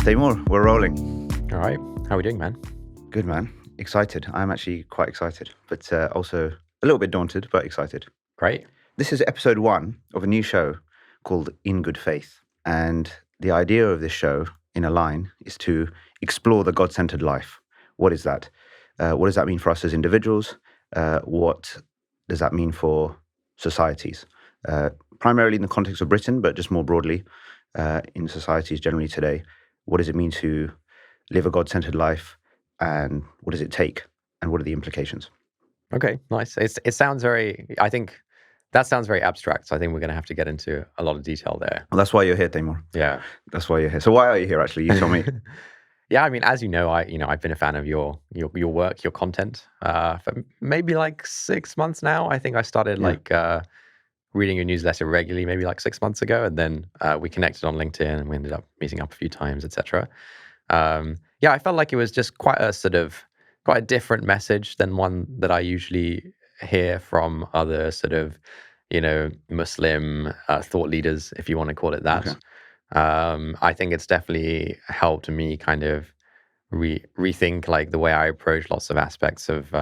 Taimur, we're rolling. All right. How are we doing, man? Good, man. Excited. I'm actually quite excited, but also a little bit daunted, but excited. Great. This is episode 1 of a new show called In Good Faith. And the idea of this show, in a line, is to explore the God-centered life. What is that? What does that mean for us as individuals? What does that mean for societies? Primarily in the context of Britain, but just more broadly in societies generally today. What does it mean to live a God-centered life, and what does it take, and what are the implications? Okay, nice. It sounds very, I think that sounds very abstract. So I think we're going to have to get into a lot of detail there. Well, that's why you're here, Taimur. Yeah. That's why you're here. So why are you here, actually? You tell me. Yeah, I mean, as you know, I've been a fan of your work, your content for maybe like 6 months now. I think I started reading your newsletter regularly, maybe like 6 months ago, and then we connected on LinkedIn, and we ended up meeting up a few times, etc. I felt like it was just quite a different message than one that I usually hear from other Muslim thought leaders, if you want to call it that. Okay. I think it's definitely helped me kind of rethink like the way I approach lots of aspects of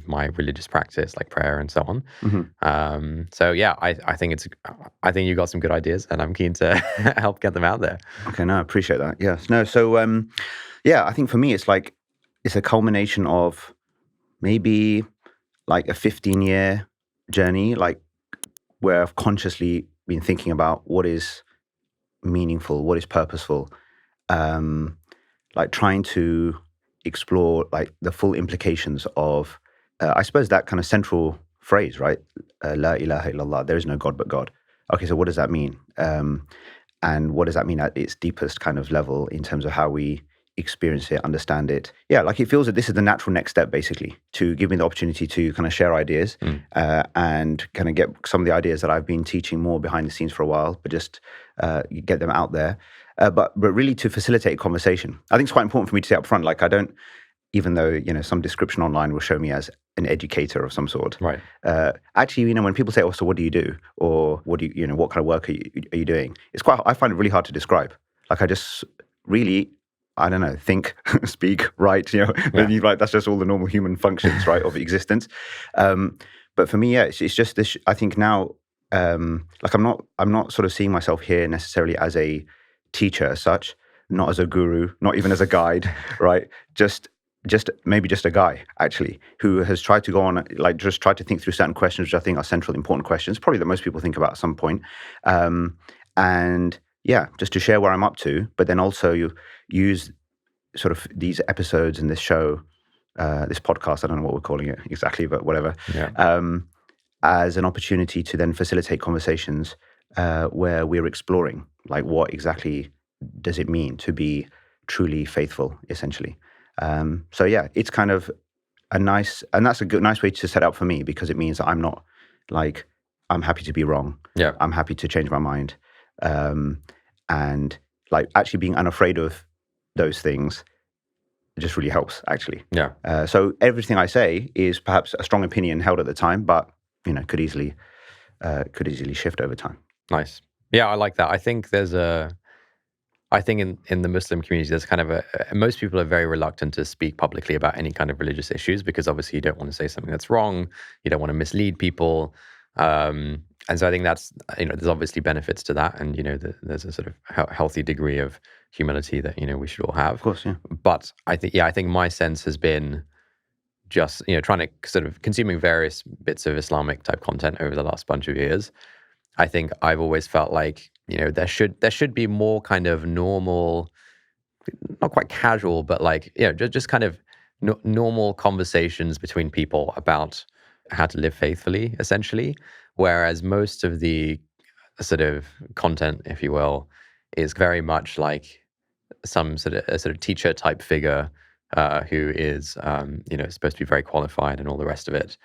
my religious practice, like prayer and so on. Mm-hmm. I think you got some good ideas, and I'm keen to help get them out there. Okay, no, I appreciate that. Yes, no. So, I think for me, it's a culmination of maybe like a 15-year journey, like where I've consciously been thinking about what is meaningful, what is purposeful, like trying to explore like the full implications of, I suppose, that kind of central phrase, right? La ilaha illallah, there is no God but God. Okay, so what does that mean? And what does that mean at its deepest kind of level in terms of how we experience it, understand it? Yeah, like it feels that this is the natural next step, basically, to give me the opportunity to kind of share ideas and kind of get some of the ideas that I've been teaching more behind the scenes for a while, but just get them out there. But really to facilitate conversation. I think it's quite important for me to say up front, like I don't, even though, some description online will show me as an educator of some sort. Right. Actually, when people say, "Oh, so what do you do?" or "What do you, what kind of work are you doing?" I find it really hard to describe. Like I just really, I don't know, think, speak, write. That's just all the normal human functions, right, of existence. But for me, it's just this. I think now, like I'm not sort of seeing myself here necessarily as a teacher as such, not as a guru, not even as a guide, right? Just maybe just a guy actually who has tried to go on, like just tried to think through certain questions which I think are central, important questions, probably that most people think about at some point. Just to share where I'm up to, but then also you use sort of these episodes and this show, this podcast, I don't know what we're calling it exactly, but whatever, as an opportunity to then facilitate conversations where we're exploring, like what exactly does it mean to be truly faithful, essentially. It's kind of a nice, and that's a nice way to set up for me, because it means that I'm not like, I'm happy to be wrong. Yeah. I'm happy to change my mind. And like actually being unafraid of those things just really helps, actually. Yeah. So everything I say is perhaps a strong opinion held at the time, but could easily shift over time. Nice. Yeah, I like that. I think in the Muslim community, there's kind of most people are very reluctant to speak publicly about any kind of religious issues, because obviously you don't want to say something that's wrong. You don't want to mislead people. And so I think that's, there's obviously benefits to that. And, there's a sort of healthy degree of humility that, we should all have. Of course, yeah. But I think my sense has been just, trying to sort of consuming various bits of Islamic type content over the last bunch of years. I think I've always felt like, there should be more kind of normal, not quite casual, but like, just kind of normal conversations between people about how to live faithfully, essentially. Whereas most of the sort of content, if you will, is very much like some sort of teacher type figure who is, supposed to be very qualified and all the rest of it.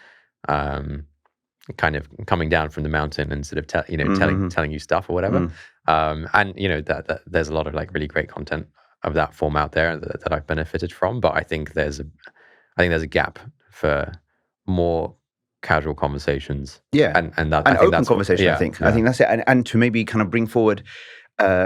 Kind of coming down from the mountain and sort of telling you stuff or whatever. And that there's a lot of like really great content of that form out there that I've benefited from. But I think there's a gap for more casual conversations. Yeah, and open conversation. I think that's it, and to maybe kind of bring forward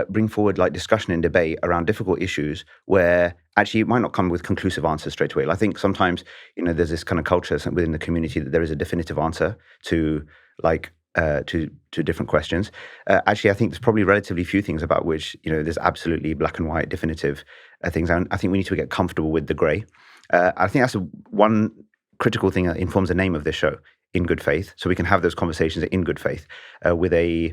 bring forward like discussion and debate around difficult issues where actually it might not come with conclusive answers straight away. I think sometimes, there's this kind of culture within the community that there is a definitive answer to like to different questions. Actually, I think there's probably relatively few things about which there's absolutely black and white definitive things. And I think we need to get comfortable with the grey. I think that's one critical thing that informs the name of this show, In Good Faith. So we can have those conversations in good faith with a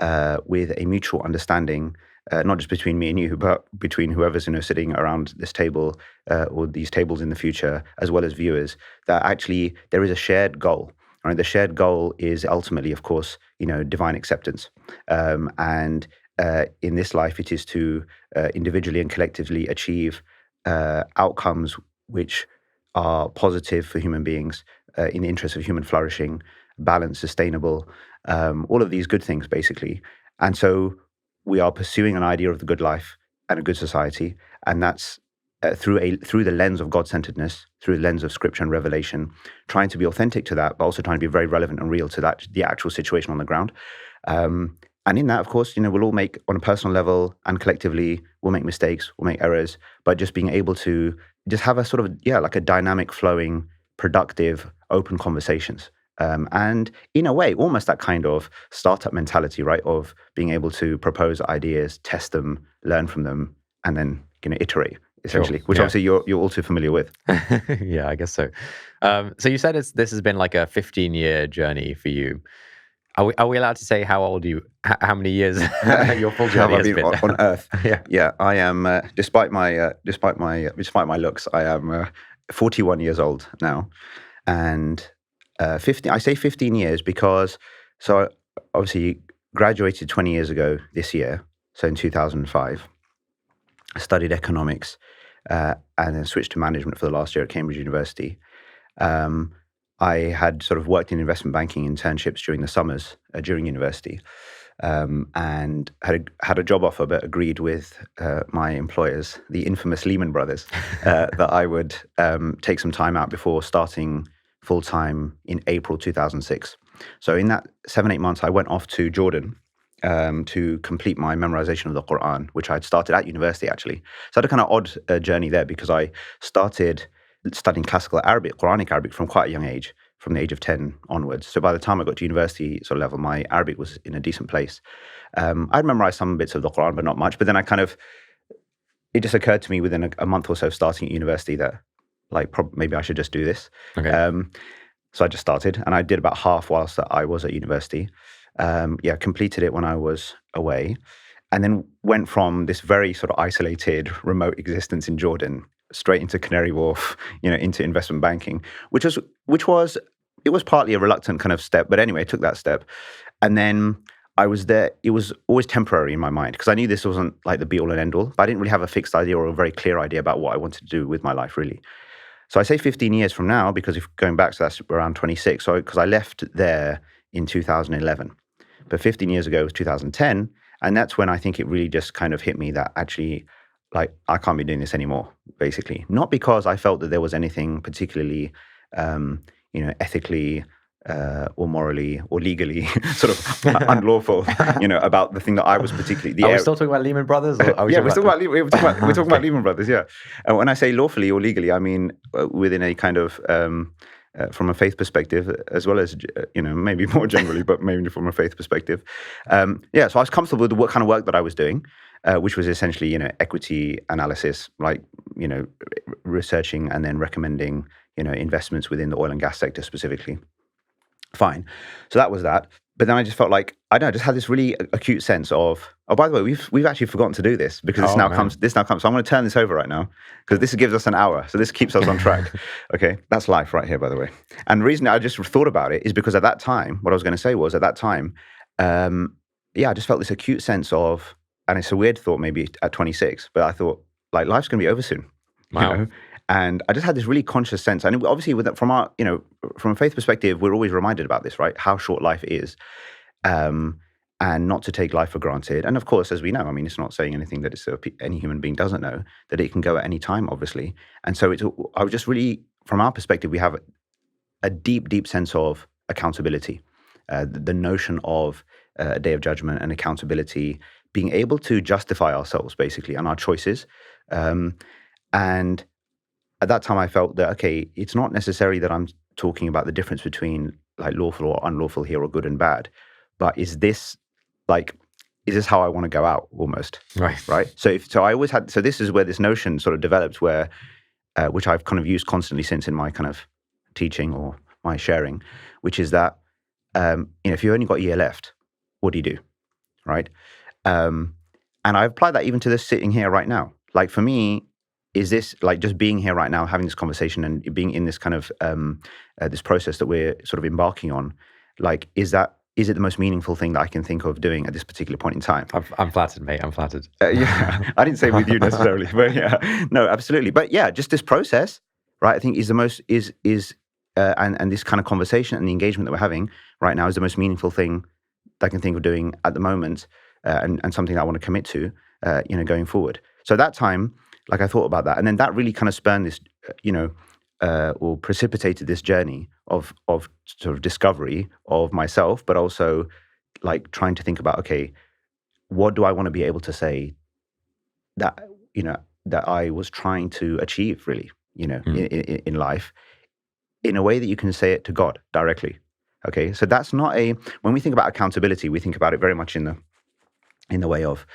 mutual understanding, not just between me and you, but between whoever's sitting around this table or these tables in the future, as well as viewers, that actually there is a shared goal. Right? The shared goal is ultimately, of course, divine acceptance. And in this life, it is to individually and collectively achieve outcomes which are positive for human beings in the interest of human flourishing, balanced, sustainable, all of these good things, basically. And so we are pursuing an idea of the good life and a good society, and that's through the lens of God-centeredness, through the lens of scripture and revelation, trying to be authentic to that, but also trying to be very relevant and real to that, the actual situation on the ground. And in that, of course, we'll all make, on a personal level and collectively, we'll make mistakes, we'll make errors, but just being able to just have a sort of, like a dynamic, flowing, productive, open conversations. And in a way, almost that kind of startup mentality, right, of being able to propose ideas, test them, learn from them, and then iterate, essentially, Sure. which Yeah. obviously you're all too familiar with. Yeah, I guess so. So you said this has been like a 15-year journey for you. Are we allowed to say how old how many years your full journey has been on Earth? Yeah. I am. Despite my looks, I am 41 years old now, and 15. I say 15 years because I obviously graduated 20 years ago this year. So in 2005, I studied economics and then switched to management for the last year at Cambridge University. I had sort of worked in investment banking internships during the summers during university, and had a job offer, but agreed with my employers, the infamous Lehman Brothers, that I would take some time out before starting full time in April 2006. So in that 7-8 months, I went off to Jordan to complete my memorization of the Quran, which I had started at university actually. So I had a kind of odd journey there because I started studying classical Arabic, Quranic Arabic, from quite a young age, from the age of 10 onwards. So by the time I got to university sort of level, my Arabic was in a decent place. I'd memorized some bits of the Quran, but not much. But then it just occurred to me within a month or so starting at university that maybe I should just do this. Okay. So I just started, and I did about half whilst I was at university. Completed it when I was away, and then went from this very sort of isolated, remote existence in Jordan straight into Canary Wharf, into investment banking, which was partly a reluctant kind of step, but anyway, I took that step, and then I was there. It was always temporary in my mind because I knew this wasn't like the be all and end all, but I didn't really have a fixed idea or a very clear idea about what I wanted to do with my life, really. So I say 15 years from now because if going back, so that's around 26. So because I left there in 2011, but 15 years ago was 2010, and that's when I think it really just kind of hit me that actually, I can't be doing this anymore, basically. Not because I felt that there was anything particularly, ethically or morally or legally sort of unlawful, about the thing that I was particularly... Are we still talking about Lehman Brothers? Or are we we're talking about Lehman Brothers, yeah. And when I say lawfully or legally, I mean within a kind of... from a faith perspective, as well as, maybe more generally, but maybe from a faith perspective. So I was comfortable with what kind of work that I was doing, which was essentially, equity analysis, researching and then recommending, investments within the oil and gas sector specifically. Fine. So that was that. But then I just felt like, I don't know, I just had this really acute sense of, oh, by the way, we've actually forgotten to do this because this now comes. So I'm going to turn this over right now because this gives us an hour. So this keeps us on track. Okay. That's life right here, by the way. And the reason I just thought about it is because at that time, what I was going to say was at that time, I just felt this acute sense of, and it's a weird thought maybe at 26, but I thought life's going to be over soon. Wow. And I just had this really conscious sense, and obviously from a faith perspective, we're always reminded about this, right? How short life is, and not to take life for granted. And of course, as we know, I mean, it's not saying anything that any human being doesn't know, that it can go at any time, obviously. And so I was just really, from our perspective, we have a deep, deep sense of accountability, the notion of a day of judgment and accountability, being able to justify ourselves basically and our choices. And at that time, I felt that, okay, it's not necessarily that I'm talking about the difference between like lawful or unlawful here or good and bad, but is this how I want to go out almost? Right. So I always had, so this is where this notion sort of developed where, which I've kind of used constantly since in my kind of teaching or my sharing, which is that, if you only got a year left, what do you do? Right. And I apply that even to this sitting here right now. Like for me, is this like just being here right now, having this conversation and being in this kind of this process that we're sort of embarking on, like, is it the most meaningful thing that I can think of doing at this particular point in time? I'm flattered, mate. I'm flattered. Yeah, I didn't say with you necessarily, but yeah, no, absolutely. But yeah, just this process, right? I think is the most and this kind of conversation and the engagement that we're having right now is the most meaningful thing that I can think of doing at the moment, and something that I want to commit to, going forward. So at that time, like I thought about that, and then that really kind of spurned this, or precipitated this journey of sort of discovery of myself, but also like trying to think about, okay, what do I want to be able to say that that I was trying to achieve, really, in life, in a way that you can say it to God directly. Okay, so that's not when we think about accountability, we think about it very much in the way of,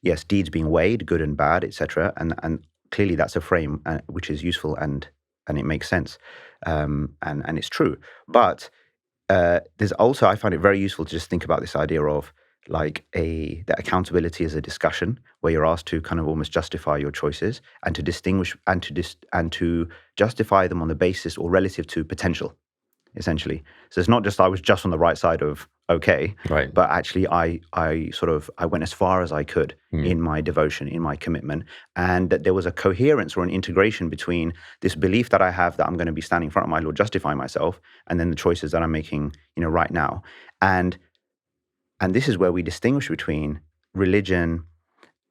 yes, deeds being weighed, good and bad, etc. And clearly that's a frame which is useful and it makes sense, and it's true. But there's also, I find it very useful to just think about this idea of like that accountability is a discussion where you're asked to kind of almost justify your choices and to distinguish and to justify them on the basis or relative to potential, essentially. So it's not just I was just on the right side of okay, right, but actually I went as far as I could in my devotion, in my commitment, and that there was a coherence or an integration between this belief that I have that I'm going to be standing in front of my Lord, justifying myself, and then the choices that I'm making, right now. And this is where we distinguish between religion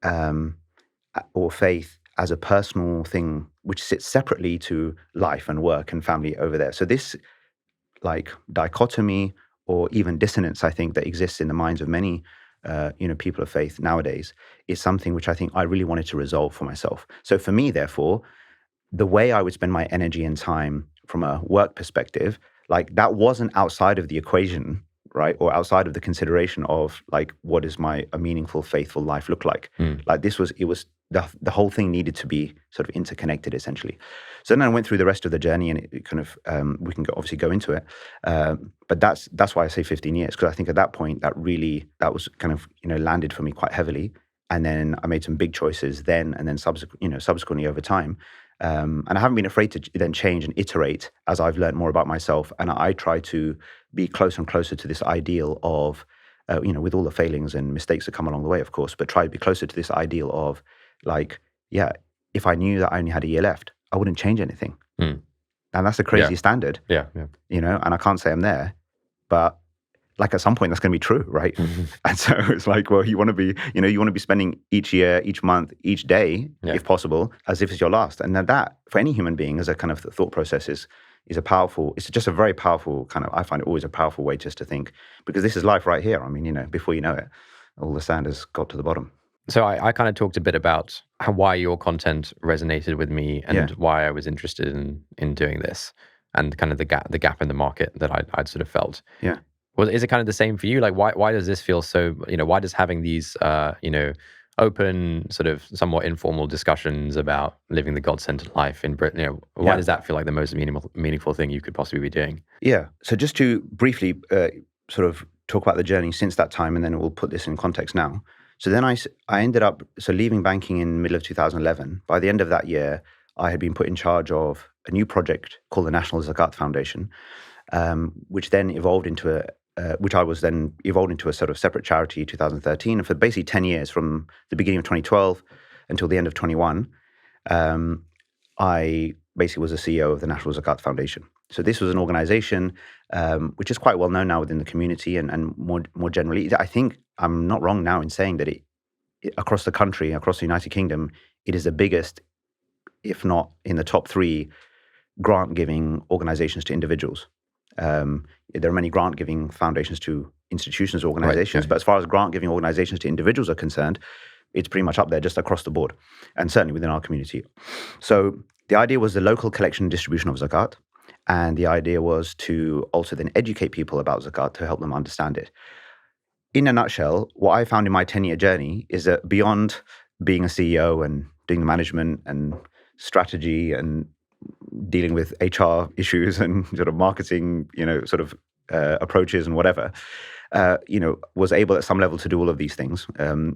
or faith as a personal thing which sits separately to life and work and family over there. So this like dichotomy or even dissonance, I think, that exists in the minds of many, people of faith nowadays, is something which I think I really wanted to resolve for myself. So for me, therefore, the way I would spend my energy and time from a work perspective, like that wasn't outside of the equation, right? Or outside of the consideration of like, what is a meaningful, faithful life look like? Like it was the whole thing needed to be sort of interconnected, essentially. So then I went through the rest of the journey, and it kind of we can obviously go into it, but that's why I say 15 years, because I think at that point that was kind of landed for me quite heavily, and then I made some big choices then, and then subsequently over time, and I haven't been afraid to then change and iterate as I've learned more about myself, and I try to be closer and closer to this ideal of, with all the failings and mistakes that come along the way, of course, but try to be closer to this ideal of like, yeah, if I knew that I only had a year left, I wouldn't change anything. And that's a crazy standard. Yeah. And I can't say I'm there, but like at some point that's going to be true, right? And so it's like, well, you want to be spending each year, each month, each day, if possible, as if it's your last. And that for any human being as a kind of thought process is it's just a very powerful kind of, I find it always a powerful way just to think, because this is life right here. I mean, before you know it, all the sand has got to the bottom. So I kind of talked a bit about why your content resonated with me and why I was interested in doing this, and kind of the gap in the market that I'd sort of felt. Yeah. Well, is it kind of the same for you? Like, why does this feel so? Why does having these open, sort of somewhat informal discussions about living the God-centered life in Britain, why does that feel like the most meaningful thing you could possibly be doing? Yeah. So just to briefly sort of talk about the journey since that time, and then we'll put this in context now. So then I ended up leaving banking in the middle of 2011. By the end of that year, I had been put in charge of a new project called the National Zakat Foundation, which then evolved into a sort of separate charity in 2013. And for basically 10 years, from the beginning of 2012 until the end of 21, I basically was the CEO of the National Zakat Foundation. So this was an organization which is quite well known now within the community and more generally. I think I'm not wrong now in saying that it across the country, across the United Kingdom, it is the biggest, if not in the top 3, grant-giving organizations to individuals. There are many grant-giving foundations to institutions or organizations. Right. But as far as grant giving organizations to individuals are concerned, it's pretty much up there just across the board, and certainly within our community. So the idea was the local collection and distribution of zakat. And the idea was to also then educate people about zakat to help them understand it. In a nutshell, what I found in my 10-year journey is that beyond being a CEO and doing the management and strategy and dealing with HR issues and sort of marketing, approaches and whatever, was able at some level to do all of these things.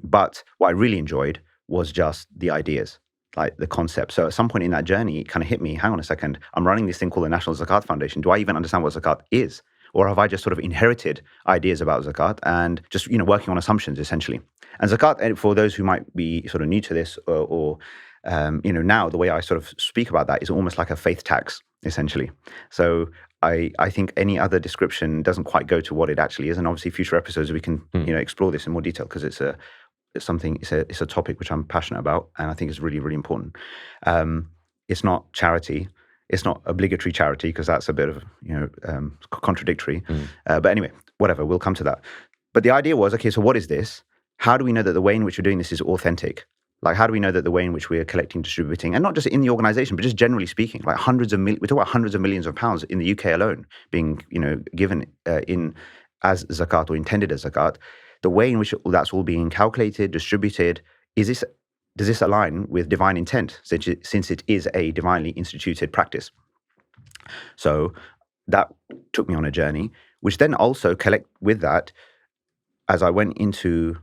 But what I really enjoyed was just the ideas, like the concept. So at some point in that journey, it kind of hit me, hang on a second, I'm running this thing called the National Zakat Foundation. Do I even understand what zakat is? Or have I just sort of inherited ideas about zakat and just, working on assumptions, essentially? And zakat, for those who might be sort of new to this or now the way I sort of speak about that is almost like a faith tax, essentially. So I think any other description doesn't quite go to what it actually is. And obviously future episodes, we can, explore this in more detail because it's a topic which I'm passionate about. And I think it's really, really important. It's not charity. It's not obligatory charity because that's a bit of, contradictory. But anyway, whatever, we'll come to that. But the idea was, okay, so what is this? How do we know that the way in which we're doing this is authentic? Like, how do we know that the way in which we're collecting, distributing, and not just in the organization, but just generally speaking, like we're talking about hundreds of millions of pounds in the UK alone being, given in as zakat or intended as zakat. The way in which that's all being calculated, distributed, does this align with divine intent, since it is a divinely instituted practice? So that took me on a journey, which then also with that, as I went into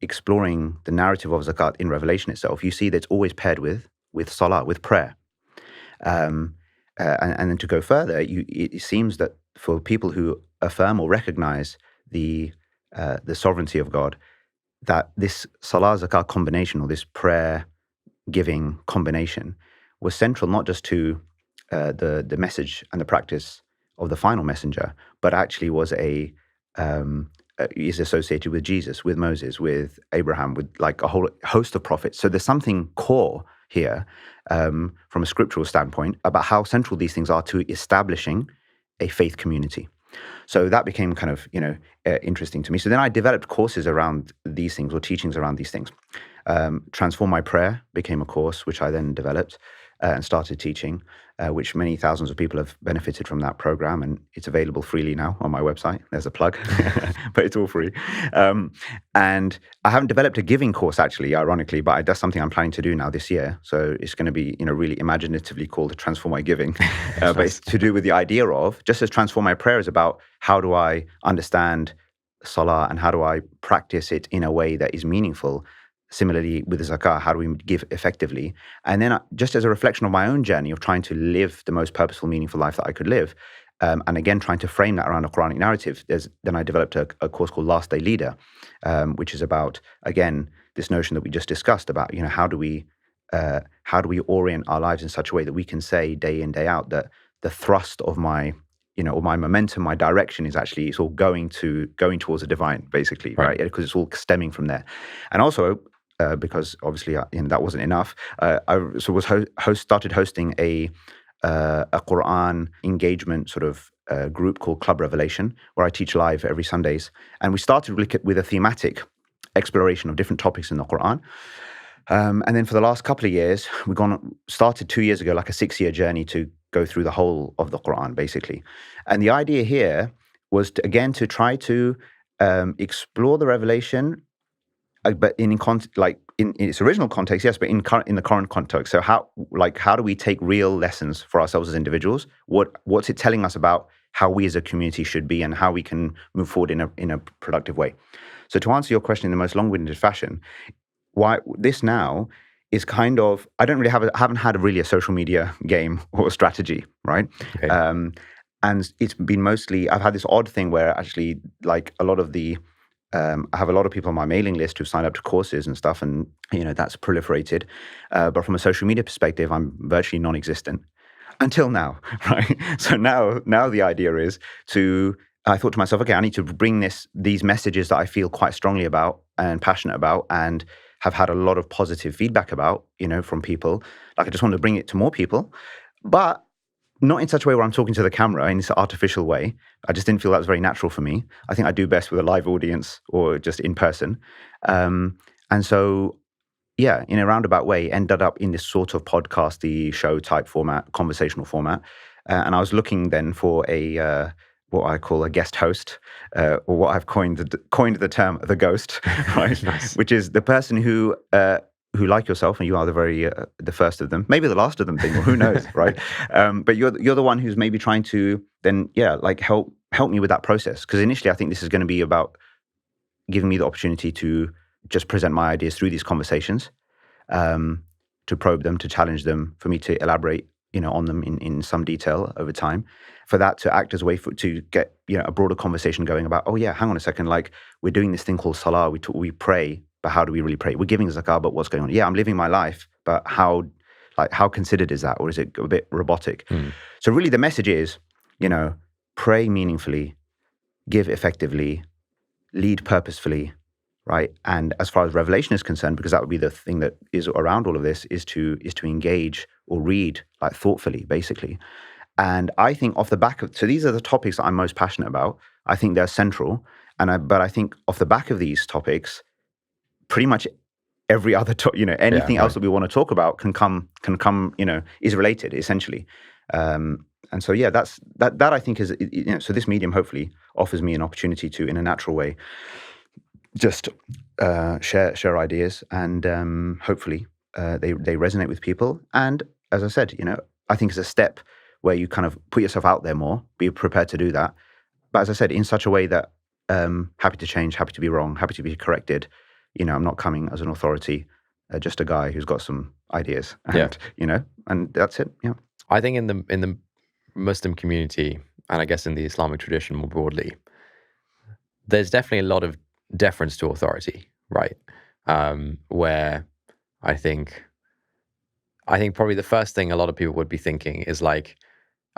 exploring the narrative of zakat in Revelation itself, you see that it's always paired with salah, with prayer. And then to go further, it seems that for people who affirm or recognize the sovereignty of God, that this salah zakat combination or this prayer giving combination was central not just to the message and the practice of the final messenger, but actually was is associated with Jesus, with Moses, with Abraham, with like a whole host of prophets. So there's something core here from a scriptural standpoint about how central these things are to establishing a faith community. So that became kind of, interesting to me. So then I developed courses around these things or teachings around these things. Transform My Prayer became a course, which I then developed and started teaching, which many thousands of people have benefited from that program. And it's available freely now on my website. There's a plug, but it's all free. And I haven't developed a giving course, actually, ironically, but that's something I'm planning to do now this year. So it's going to be, really imaginatively called Transform My Giving. But it's to do with the idea of, just as Transform My Prayer is about how do I understand salah and how do I practice it in a way that is meaningful. Similarly, with the zakah, how do we give effectively? And then just as a reflection of my own journey of trying to live the most purposeful, meaningful life that I could live, and again, trying to frame that around a Quranic narrative, then I developed a course called Last Day Leader, which is about, again, this notion that we just discussed about, how do we orient our lives in such a way that we can say day in, day out that the thrust of my or my momentum, my direction is actually, it's all going towards the divine, basically, right? Because it's all stemming from there. And also, because obviously that wasn't enough, started hosting a Quran engagement sort of group called Club Revelation, where I teach live every Sundays. And we started with a thematic exploration of different topics in the Quran. And then for the last couple of years, started 2 years ago, like a 6-year journey to go through the whole of the Quran, basically. And the idea here was to try to explore the revelation, but in its original context, yes, but in the current context. So how do we take real lessons for ourselves as individuals? What's it telling us about how we as a community should be and how we can move forward in a productive way? So to answer your question in the most long-winded fashion, why this now is kind of, I haven't had really a social media game or a strategy, right? Okay. And it's been mostly, I've had this odd thing where actually like a lot of I have a lot of people on my mailing list who've signed up to courses and stuff, and that's proliferated. But from a social media perspective, I'm virtually non-existent until now, right? So now the idea is I thought to myself, okay, I need to bring these messages that I feel quite strongly about and passionate about and have had a lot of positive feedback about, from people. Like I just want to bring it to more people. But not in such a way where I'm talking to the camera in this artificial way. I just didn't feel that was very natural for me. I think I do best with a live audience or just in person. And so, yeah, in a roundabout way, ended up in this sort of podcasty show type format, conversational format. And I was looking then for a what I call a guest host, or what I've coined the term the ghost, right? Nice. Which is the person who like yourself, and you are the first of them, maybe the last of them, or who knows, right? But you're the one who's maybe trying to then, like help me with that process. Because initially, I think this is going to be about giving me the opportunity to just present my ideas through these conversations, to probe them, to challenge them, for me to elaborate, on them in some detail over time, for that to act as a way to get, a broader conversation going about, oh yeah, hang on a second, like we're doing this thing called salah, we pray, but how do we really pray? We're giving zakah, but what's going on? Yeah, I'm living my life, but how considered is that? Or is it a bit robotic? So really the message is, pray meaningfully, give effectively, lead purposefully, right? And as far as revelation is concerned, because that would be the thing that is around all of this, is to engage or read like thoughtfully, basically. And I think off the back of, so these are the topics that I'm most passionate about. I think they're central. But I think off the back of these topics, pretty much every other, anything else that we want to talk about can come, is related essentially. And so, yeah, that I think is, so this medium hopefully offers me an opportunity to, in a natural way, just share ideas, and hopefully they resonate with people. And as I said, I think it's a step where you kind of put yourself out there more, be prepared to do that. But as I said, in such a way that happy to change, happy to be wrong, happy to be corrected. I'm not coming as an authority, just a guy who's got some ideas, and and that's it. Yeah, I think in the Muslim community, and I guess in the Islamic tradition more broadly, there's definitely a lot of deference to authority, right? Where I think probably the first thing a lot of people would be thinking is like,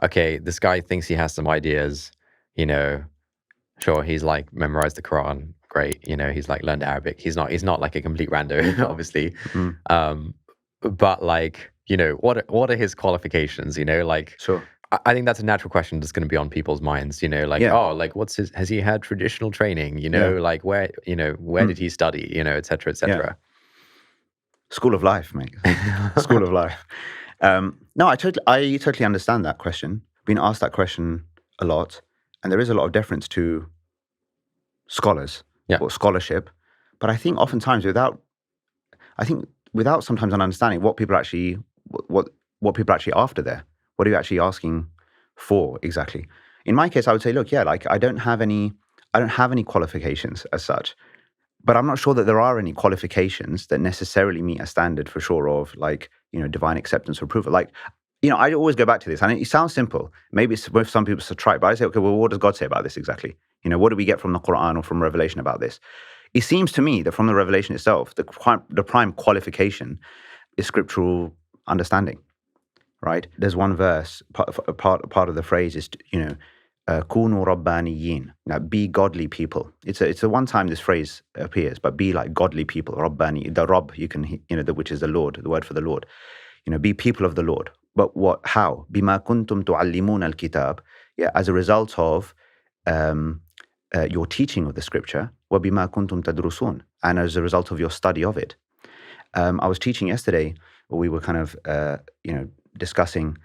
okay, this guy thinks he has some ideas, sure, he's like memorized the Quran, great, he's like learned Arabic. He's not like a complete rando, obviously. But like, what are his qualifications? Like, sure. I think that's a natural question that's going to be on people's minds, oh, like has he had traditional training, like where did he study, et cetera, et cetera. Yeah. School of life, mate. School of life. No, I totally understand that question. Been asked that question a lot, and there is a lot of deference to scholars or scholarship. But I think oftentimes without sometimes an understanding what people actually after there. What are you actually asking for exactly? In my case, I would say, look, like I don't have any qualifications as such, but I'm not sure that there are any qualifications that necessarily meet a standard for sure of like, divine acceptance or approval. Like, I always go back to this, and it sounds simple. Maybe it's with some people it's a trite, but I say, okay, well, what does God say about this exactly? What do we get from the Quran or from Revelation about this? It seems to me that from the Revelation itself, the prime qualification is scriptural understanding. Right? There's one verse, part of the phrase is, kunu rabbaniyin. Now, be godly people. It's a one time this phrase appears, but be like godly people. Rabbani, the Rabb, which is the Lord, the word for the Lord. Be people of the Lord. But what? How? Bima kuntum tuallimun al-kitab. Yeah, as a result of your teaching of the scripture. Wa bima kuntum tadrusun. And as a result of your study of it. I was teaching yesterday, or we were kind of, discussing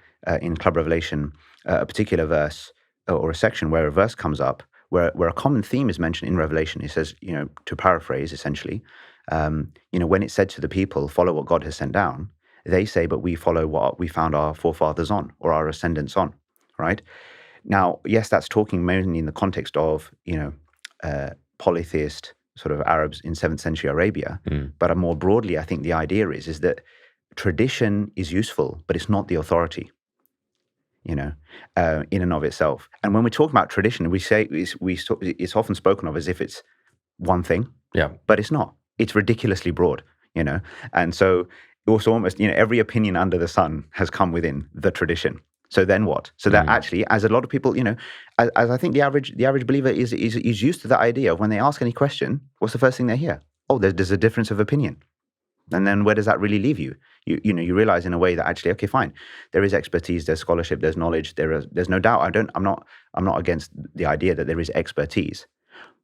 in Club Revelation a particular verse or a section where a verse comes up where a common theme is mentioned in Revelation. It says, to paraphrase essentially, when it said to the people, follow what God has sent down, they say, but we follow what we found our forefathers on or our ascendants on, right? Now, yes, that's talking mainly in the context of, polytheist sort of Arabs in 7th century Arabia. But more broadly, I think the idea is that tradition is useful, but it's not the authority, in and of itself. And when we talk about tradition, we say it's often spoken of as if it's one thing, but it's not. It's ridiculously broad, And so also almost, every opinion under the sun has come within the tradition. So then what? So that actually, as a lot of people, as I think the average believer is used to that idea of when they ask any question, what's the first thing they hear? Oh, there's a difference of opinion. And then where does that really leave you? You realize in a way that actually, okay, fine, there is expertise, there's scholarship, there's knowledge, there's no doubt. I'm not against the idea that there is expertise,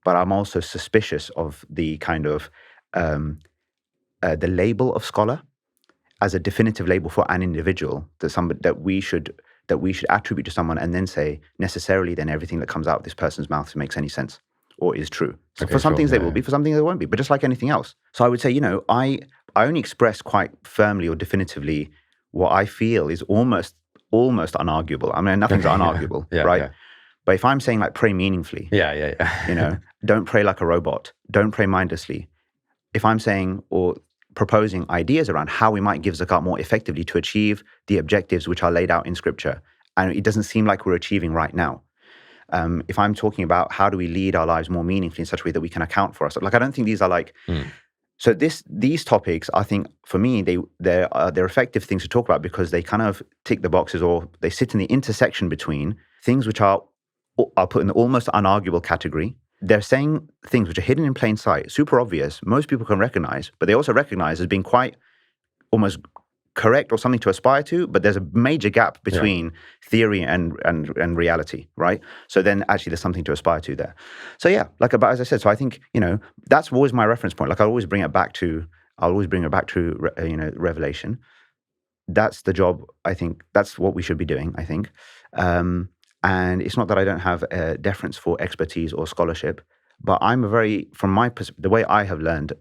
but I'm also suspicious of the kind of the label of scholar as a definitive label for an individual that we should attribute to someone and then say necessarily then everything that comes out of this person's mouth makes any sense or is true. So Okay, for some sure. things they Yeah, will be, for some things they won't be, but just like anything else. So I would say, I only express quite firmly or definitively what I feel is almost unarguable. I mean, nothing's unarguable, yeah, right? yeah. But if I'm saying like pray meaningfully, Yeah. don't pray like a robot, don't pray mindlessly. If I'm saying or proposing ideas around how we might give zakat more effectively to achieve the objectives which are laid out in scripture, and it doesn't seem like we're achieving right now. If I'm talking about how do we lead our lives more meaningfully in such a way that we can account for us, like I don't think these are like. So these topics, I think for me, they're effective things to talk about because they kind of tick the boxes or they sit in the intersection between things which are put in the almost unarguable category. They're saying things which are hidden in plain sight, super obvious, most people can recognize, but they also recognize as being quite almost correct or something to aspire to, but there's a major gap between theory and reality, right? So then actually there's something to aspire to there. So yeah, but as I said, so I think, that's always my reference point. Like I'll always bring it back to Revelation. That's the job, I think, that's what we should be doing, I think. And it's not that I don't have a deference for expertise or scholarship, but from my perspective, the way I have learned,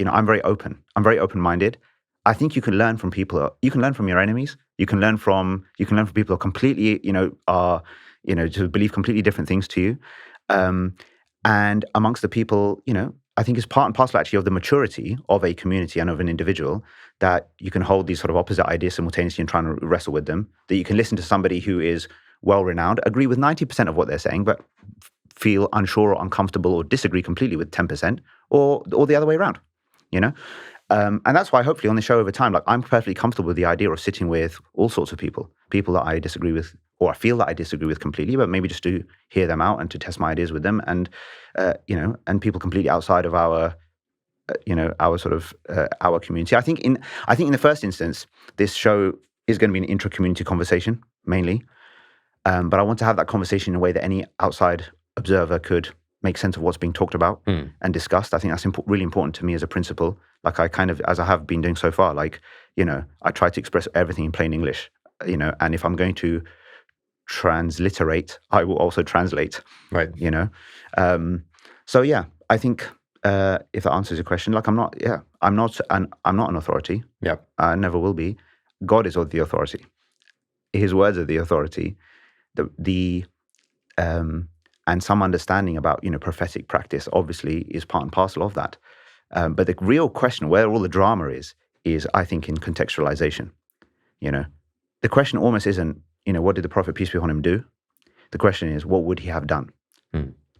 I'm very open. I'm very open-minded. I think you can learn from people. You can learn from your enemies. You can learn from people who are completely, to believe completely different things to you. And amongst the people, I think it's part and parcel actually of the maturity of a community and of an individual that you can hold these sort of opposite ideas simultaneously and try and wrestle with them. That you can listen to somebody who is well-renowned, agree with 90% of what they're saying, but feel unsure or uncomfortable or disagree completely with 10%, or the other way around, And that's why hopefully on the show over time, like I'm perfectly comfortable with the idea of sitting with all sorts of people that I disagree with, or I feel that I disagree with completely, but maybe just to hear them out and to test my ideas with them, and and people completely outside of our our community. I think in the first instance, this show is going to be an intra-community conversation mainly, but I want to have that conversation in a way that any outside observer could make sense of what's being talked about and discussed. I think that's really important to me as a principle. Like I kind of, as I have been doing so far, like, I try to express everything in plain English, and if I'm going to transliterate, I will also translate, Right. So yeah, I think if that answers your question, like I'm not an authority. Yeah. I never will be. God is the authority. His words are the authority. And some understanding about prophetic practice obviously is part and parcel of that. But the real question, where all the drama is I think in contextualization. The question almost isn't what did the prophet peace be upon him do? The question is what would he have done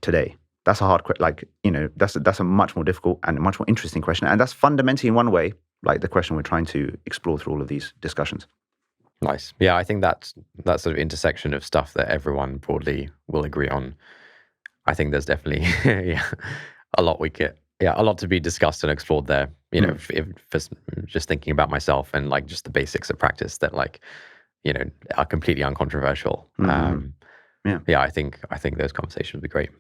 today? That's a hard question. That's a much more difficult and much more interesting question, and that's fundamentally in one way like the question we're trying to explore through all of these discussions. Nice. Yeah, I think that sort of intersection of stuff that everyone broadly will agree on. I think there's definitely a lot to be discussed and explored there. If just thinking about myself and like just the basics of practice that are completely uncontroversial. I think those conversations would be great.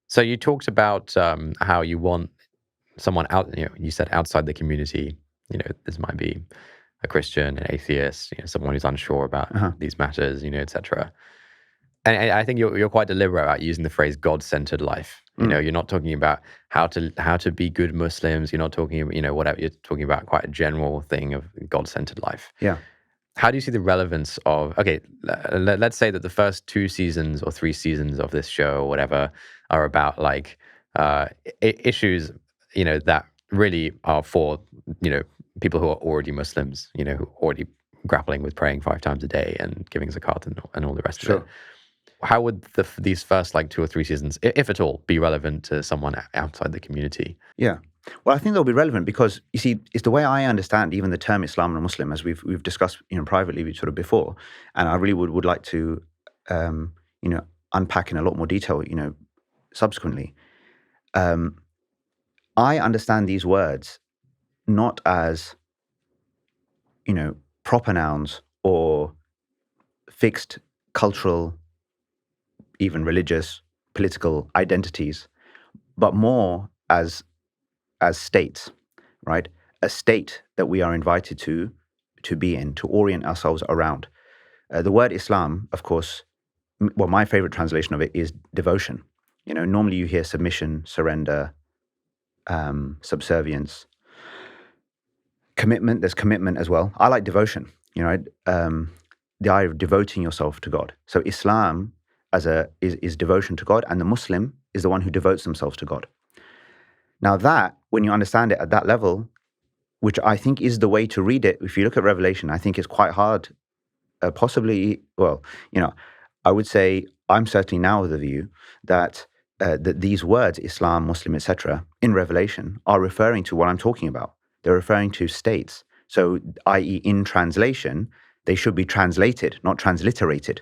So you talked about how you want someone out. You said outside the community. This might be a Christian, an atheist, someone who's unsure about these matters, etc. And I think you're quite deliberate about using the phrase God-centered life. You're not talking about how to be good Muslims. You're not talking, whatever. You're talking about quite a general thing of God-centered life. Yeah. How do you see the relevance of? Okay, let's say that the first 2 seasons or 3 seasons of this show or whatever are about like issues, that really are for people who are already Muslims, who are already grappling with praying 5 times a day and giving zakat and all the rest of it. How would these first 2 or 3 seasons, if at all, be relevant to someone outside the community? Yeah. Well, I think they'll be relevant because, you see, it's the way I understand even the term Islam and Muslim, as we've discussed privately sort of before, and I really would like to unpack in a lot more detail subsequently. I understand these words not as, proper nouns or fixed cultural, even religious, political identities, but more as states, right? A state that we are invited to be in, to orient ourselves around. The word Islam, of course, well, my favorite translation of it is devotion. Normally you hear submission, surrender, subservience, commitment. There's commitment as well. I like devotion. The idea of devoting yourself to God. So Islam is devotion to God, and the Muslim is the one who devotes themselves to God. Now that, when you understand it at that level, which I think is the way to read it, if you look at Revelation, I think it's quite hard, possibly, well, I would say I'm certainly now of the view that these words, Islam, Muslim, etc., in Revelation are referring to what I'm talking about. They're referring to states. So, i.e., in translation, they should be translated, not transliterated.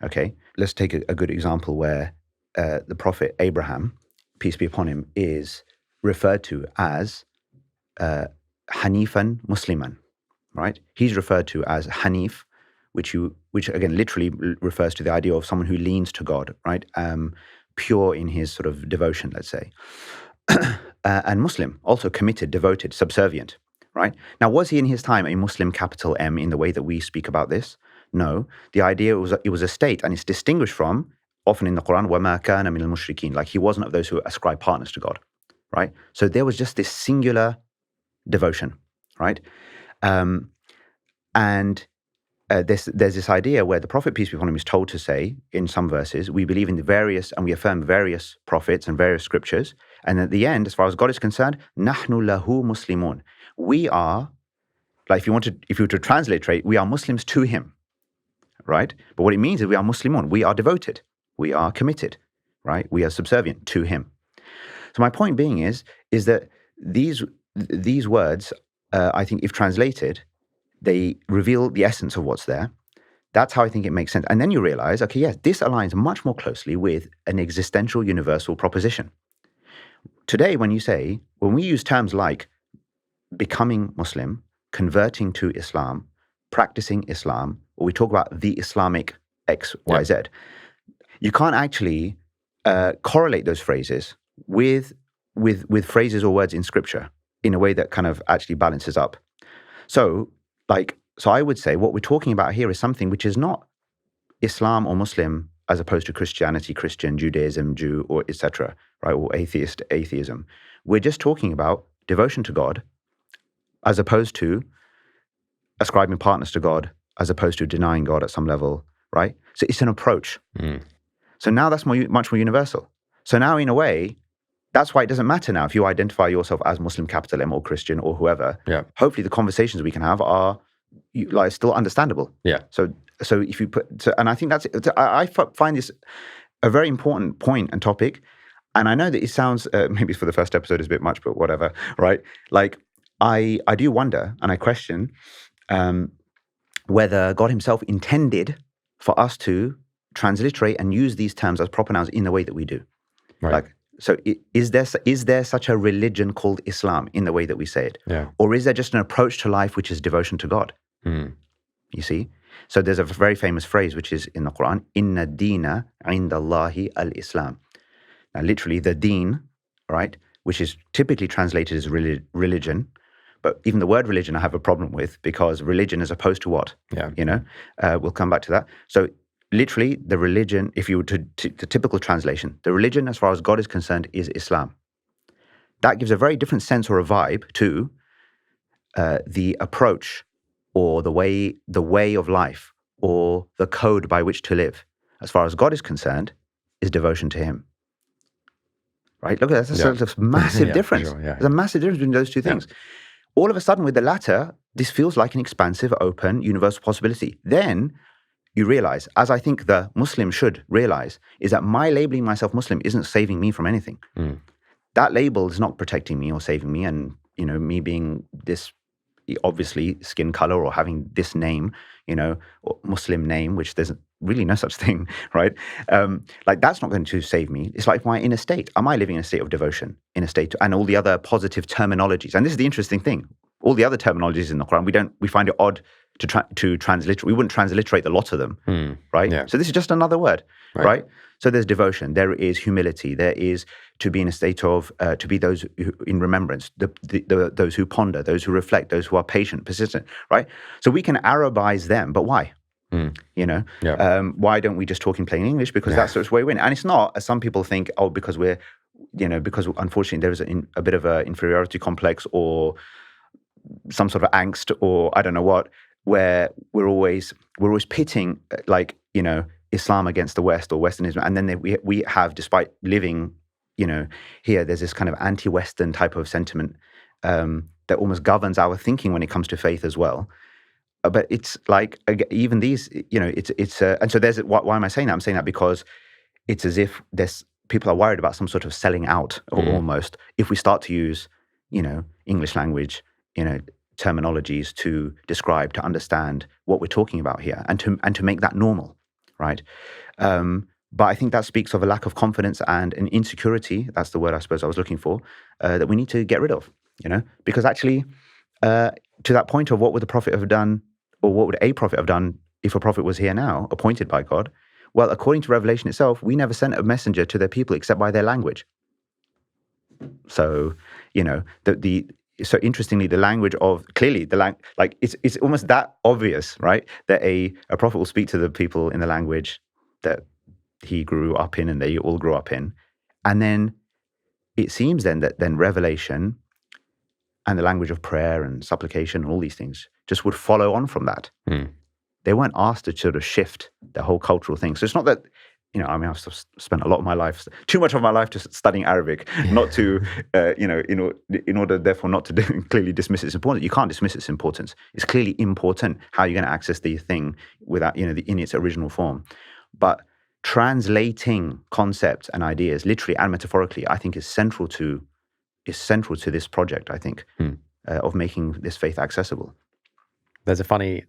Okay? Let's take a good example where the Prophet Abraham, peace be upon him, is referred to as Hanifan Musliman, right? He's referred to as Hanif, which again literally refers to the idea of someone who leans to God, right? Pure in his sort of devotion, let's say. And Muslim, also committed, devoted, subservient, right? Now, was he in his time a Muslim, capital M, in the way that we speak about this? No. The idea was it was a state, and it's distinguished from, often in the Quran, وَمَا كَانَ مِنَ الْمُشْرِكِينَ, like he wasn't of those who ascribe partners to God, right? So there was just this singular devotion, right? And there's this idea where the Prophet, peace be upon him, is told to say in some verses, we believe in the various, and we affirm various prophets and various scriptures. And at the end, as far as God is concerned, نَحْنُ لَهُ مُسْلِمُونَ. We are, like if you were to transliterate, we are Muslims to him, right? But what it means is we are Muslimun. We are devoted. We are committed, right? We are subservient to him. So my point being is that these words, I think if translated, they reveal the essence of what's there. That's how I think it makes sense. And then you realize, okay, yes, this aligns much more closely with an existential universal proposition. Today, when we use terms like becoming Muslim, converting to Islam, practicing Islam, or we talk about the Islamic X, Y, Z, you can't actually correlate those phrases with phrases or words in scripture in a way that kind of actually balances up. So I would say what we're talking about here is something which is not Islam or Muslim as opposed to Christianity, Christian, Judaism, Jew, or etc., right? Or atheism. We're just talking about devotion to God as opposed to ascribing partners to God, as opposed to denying God at some level, right? So it's an approach. So now that's much more universal. So now, in a way, that's why it doesn't matter now if you identify yourself as Muslim, capital M, or Christian, or whoever. Yeah. Hopefully the conversations we can have are still understandable. Yeah. So if you and I think I find this a very important point and topic. And I know that it sounds, maybe for the first episode is a bit much, but whatever, right? Like, I do wonder, and I question whether God himself intended for us to transliterate and use these terms as proper nouns in the way that we do. Right. So is there such a religion called Islam in the way that we say it? Yeah. Or is there just an approach to life which is devotion to God? You see? So there's a very famous phrase which is in the Quran, Inna deena inda Allahi al-Islam. Now literally the deen, right, which is typically translated as religion, but even the word religion I have a problem with, because religion is opposed to what? Yeah. We'll come back to that. So literally, the religion, if you were to the typical translation, the religion as far as God is concerned is Islam. That gives a very different sense or a vibe to the approach or the way of life or the code by which to live. As far as God is concerned, is devotion to him. Right? Look at that. That's a massive difference. Sure, There's a massive difference between those two things. All of a sudden, with the latter, this feels like an expansive, open, universal possibility. Then you realize, as I think the Muslim should realize, is that my labeling myself Muslim isn't saving me from anything. That label is not protecting me or saving me. And, me being this, obviously, skin color or having this name, or Muslim name, which there's really no such thing, right? That's not going to save me. It's like my inner state. Am I living in a state of devotion, in a state, and all the other positive terminologies? And this is the interesting thing. All the other terminologies in the Quran, we find it odd to transliterate. We wouldn't transliterate the lot of them, right? Yeah. So this is just another word, right? So there's devotion, there is humility, there is to be in a state of, to be those who, in remembrance, those who ponder, those who reflect, those who are patient, persistent, right? So we can Arabize them, but why? You know, why don't we just talk in plain English? Because that's the way we win. And it's not, as some people think, because we're, because unfortunately there is a bit of an inferiority complex or some sort of angst or I don't know what, where we're always pitting Islam against the West or Westernism, and then we have, despite living, here, there's this kind of anti-Western type of sentiment that almost governs our thinking when it comes to faith as well. But it's like even these, and so there's why am I saying that? I'm saying that because it's as if people are worried about some sort of selling out, or almost, if we start to use, English language, terminologies to describe, to understand what we're talking about here, and to make that normal, right? But I think that speaks of a lack of confidence and an insecurity. That's the word I suppose I was looking for, that we need to get rid of, because actually, to that point of what would the prophet have done, or what would a prophet have done if a prophet was here now, appointed by God? Well, according to Revelation itself, we never sent a messenger to their people except by their language. So, so interestingly, the language of, clearly, it's almost that obvious, right? That a prophet will speak to the people in the language that he grew up in and they all grew up in. And then it seems then that Revelation and the language of prayer and supplication and all these things just would follow on from that. They weren't asked to sort of shift the whole cultural thing. So it's not that, I've spent a lot of my life, too much of my life just studying Arabic, not to, in order therefore not to clearly dismiss its importance. You can't dismiss its importance. It's clearly important how you're going to access the thing without, in its original form. But translating concepts and ideas, literally and metaphorically, I think is central to this project, I think, of making this faith accessible. There's a funny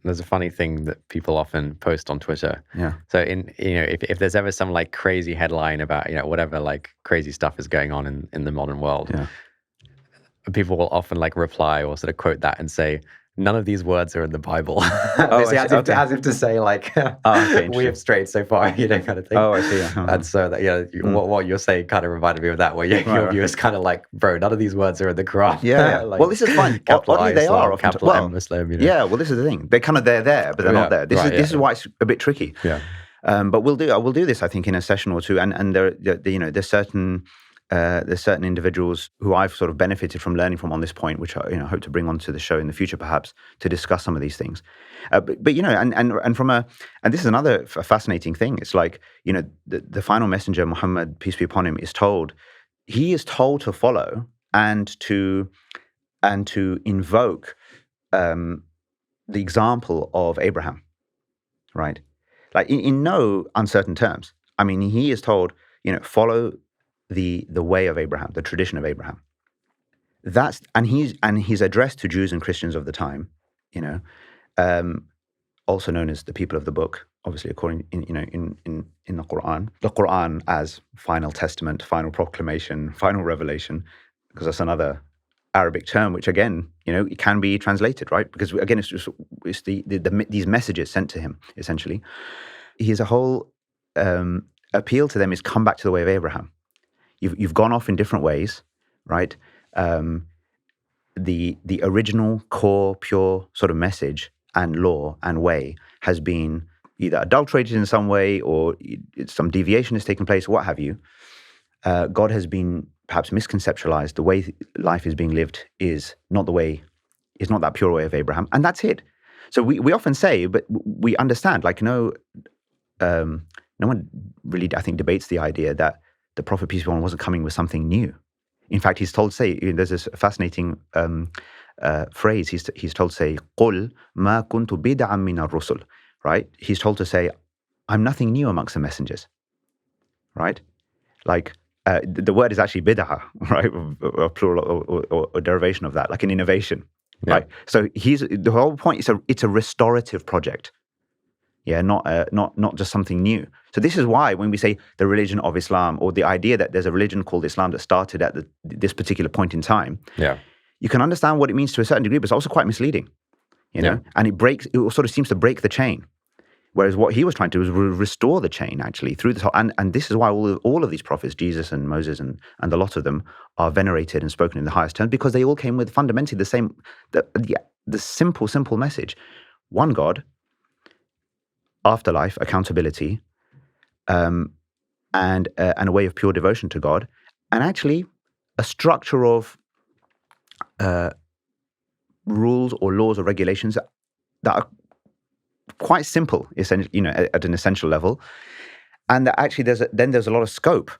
thing that people often post on Twitter. Yeah. So if there's ever some like crazy headline about, whatever like crazy stuff is going on in the modern world, people will often like reply or sort of quote that and say, none of these words are in the Bible. As if to say like, we have strayed so far, kind of thing. Oh, I see. Uh-huh. And so that, what you're saying kind of reminded me of that, where your view is kind of like, bro, none of these words are in the Quran. Yeah. Like, well, this is fine. Oddly, they are. Capital M Muslim. Yeah, well, this is the thing. They're kind of there, but they're not there. This is why it's a bit tricky. Yeah. But we'll do this, I think, in a session or two. And there's certain individuals who I've sort of benefited from learning from on this point, which I hope to bring onto the show in the future, perhaps, to discuss some of these things. But and this is another fascinating thing. It's like, the final messenger, Muhammad, peace be upon him, is told to follow and to invoke the example of Abraham, right? Like in no uncertain terms. I mean, he is told, follow the way of Abraham, the tradition of Abraham. He's addressed to Jews and Christians of the time, also known as the people of the book, obviously according in the Quran. The Quran as final testament, final proclamation, final revelation, because that's another Arabic term, which again, it can be translated, right? Because again, it's these messages sent to him essentially. His whole appeal to them is come back to the way of Abraham. You've gone off in different ways, right? The original core, pure sort of message and law and way has been either adulterated in some way, or some deviation has taken place, or what have you. God has been perhaps misconceptualized. The way life is being lived is not that pure way of Abraham, and that's it. So we often say, but we understand, like no one really, I think, debates the idea that the Prophet, peace be upon him, wasn't coming with something new. In fact, he's told to say, there's this fascinating phrase. He's told to say, "Qul ma kuntu bid'an min ar-rusul," right? He's told to say, "I'm nothing new amongst the messengers," right? Like the word is actually bid'ah, right? A plural or derivation of that, like an innovation, right? So the whole point. It's a restorative project. Yeah, not just something new. So this is why when we say the religion of Islam, or the idea that there's a religion called Islam that started at this particular point in time, you can understand what it means to a certain degree, but it's also quite misleading, and it sort of seems to break the chain. Whereas what he was trying to do was restore the chain actually through the and this is why all of these prophets, Jesus and Moses and a lot of them are venerated and spoken in the highest terms, because they all came with fundamentally the same, the simple message: one God, afterlife, accountability, and a way of pure devotion to God, and actually a structure of rules or laws or regulations that are quite simple, at an essential level, and that actually there's a lot of scope,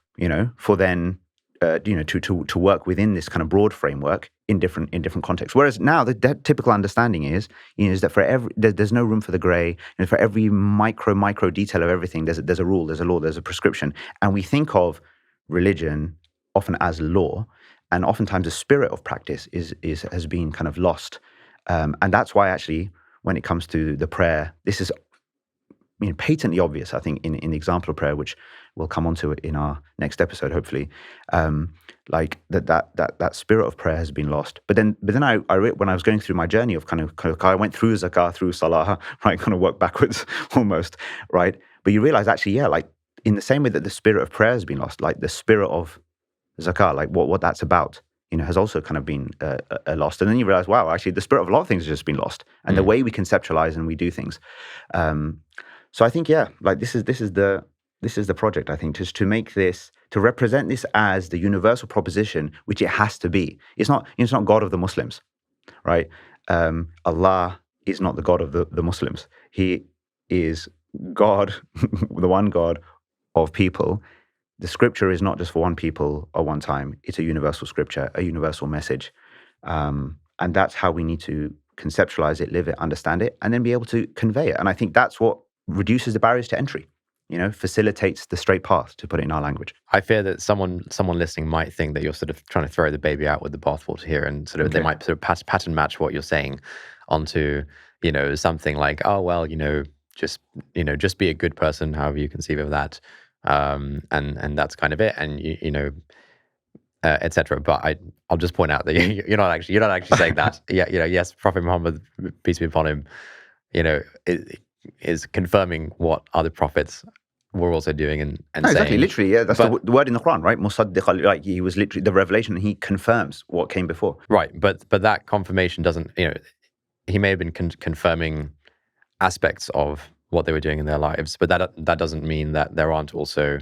for then, to work within this kind of broad framework in different contexts. Whereas now the typical understanding is that there's no room for the grey, and for every micro detail of everything, there's a rule, there's a law, there's a prescription, and we think of religion often as law, and oftentimes the spirit of practice has been kind of lost, and that's why actually, when it comes to the prayer, this is, patently obvious, I think, in the example of prayer, which we'll come on to in our next episode, hopefully, like that spirit of prayer has been lost. But then when I was going through my journey of kind of I went through zakah, through salah, right, kind of work backwards almost, right? But you realize actually, like in the same way that the spirit of prayer has been lost, like the spirit of zakah, like what that's about, has also kind of been lost. And then you realize, wow, actually the spirit of a lot of things has just been lost, and the way we conceptualize and we do things. So I think, like this is the project, I think, just to make this, to represent this as the universal proposition, which it has to be. It's not God of the Muslims, right? Allah is not the God of the Muslims. He is God, the one God of people. The scripture is not just for one people or one time. It's a universal scripture, a universal message. And that's how we need to conceptualize it, live it, understand it, and then be able to convey it. And I think that's what reduces the barriers to entry, facilitates the straight path, to put it in our language. I fear that someone listening might think that you're sort of trying to throw the baby out with the bathwater here, and sort of they might sort of pattern match what you're saying onto, something like, oh, well, just be a good person, however you conceive of that. And that's kind of it. And, etc. But I'll just point out that you're not actually saying that. Yes, Prophet Muhammad, peace be upon him, is confirming what other prophets were also doing and saying. Exactly, literally, yeah. That's the word in the Quran, right? Musaddiq, like he was literally the revelation, and he confirms what came before. Right, but that confirmation doesn't, he may have been confirming aspects of what they were doing in their lives, but that doesn't mean that there aren't also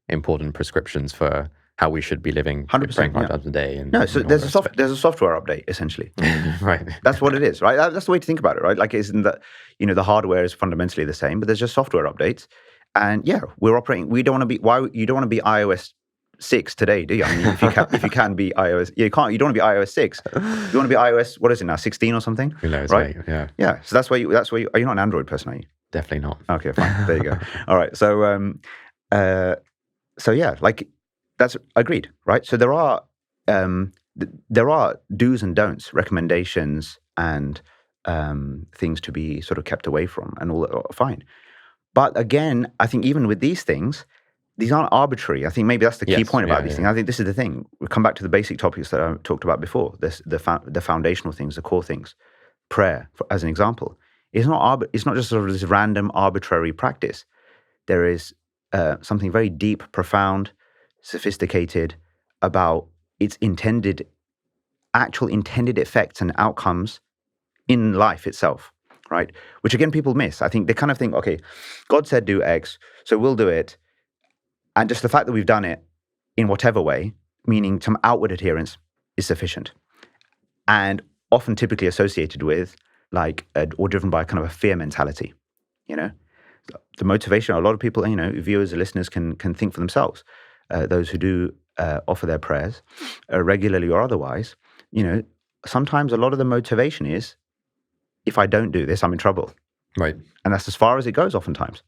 important prescriptions for how we should be living, 100%, praying 5 times a day. And, no, so there's a software update, essentially. Right. That's what it is, right? That's the way to think about it, right? Like, isn't that, the hardware is fundamentally the same, but there's just software updates. And we're operating. You don't want to be iOS 6 today, do you? I mean, if you can be iOS, you can't. You don't want to be iOS 6. You want to be iOS. What is it now? 16 or something? Who knows? Right? Yeah. Yeah. So that's why you. Are you not an Android person? Are you? Definitely not. Okay, fine. There you go. All right. So, like that's agreed, right? So there are do's and don'ts, recommendations, and things to be sort of kept away from, and all that. Fine. But again, I think even with these things, these aren't arbitrary. I think maybe that's the key point about these things. I think this is the thing. We come back to the basic topics that I talked about before. The foundational things, the core things. Prayer, as an example, it's not just sort of this random arbitrary practice. There is something very deep, profound, sophisticated about its actual intended effects and outcomes in life itself. Right? Which again, people miss. I think they kind of think, okay, God said do X, so we'll do it. And just the fact that we've done it in whatever way, meaning some outward adherence, is sufficient. And often typically associated with, or driven by kind of a fear mentality. The motivation, a lot of people, viewers or listeners can think for themselves. Those who do offer their prayers regularly or otherwise, sometimes a lot of the motivation is, if I don't do this, I'm in trouble. Right. And that's as far as it goes oftentimes,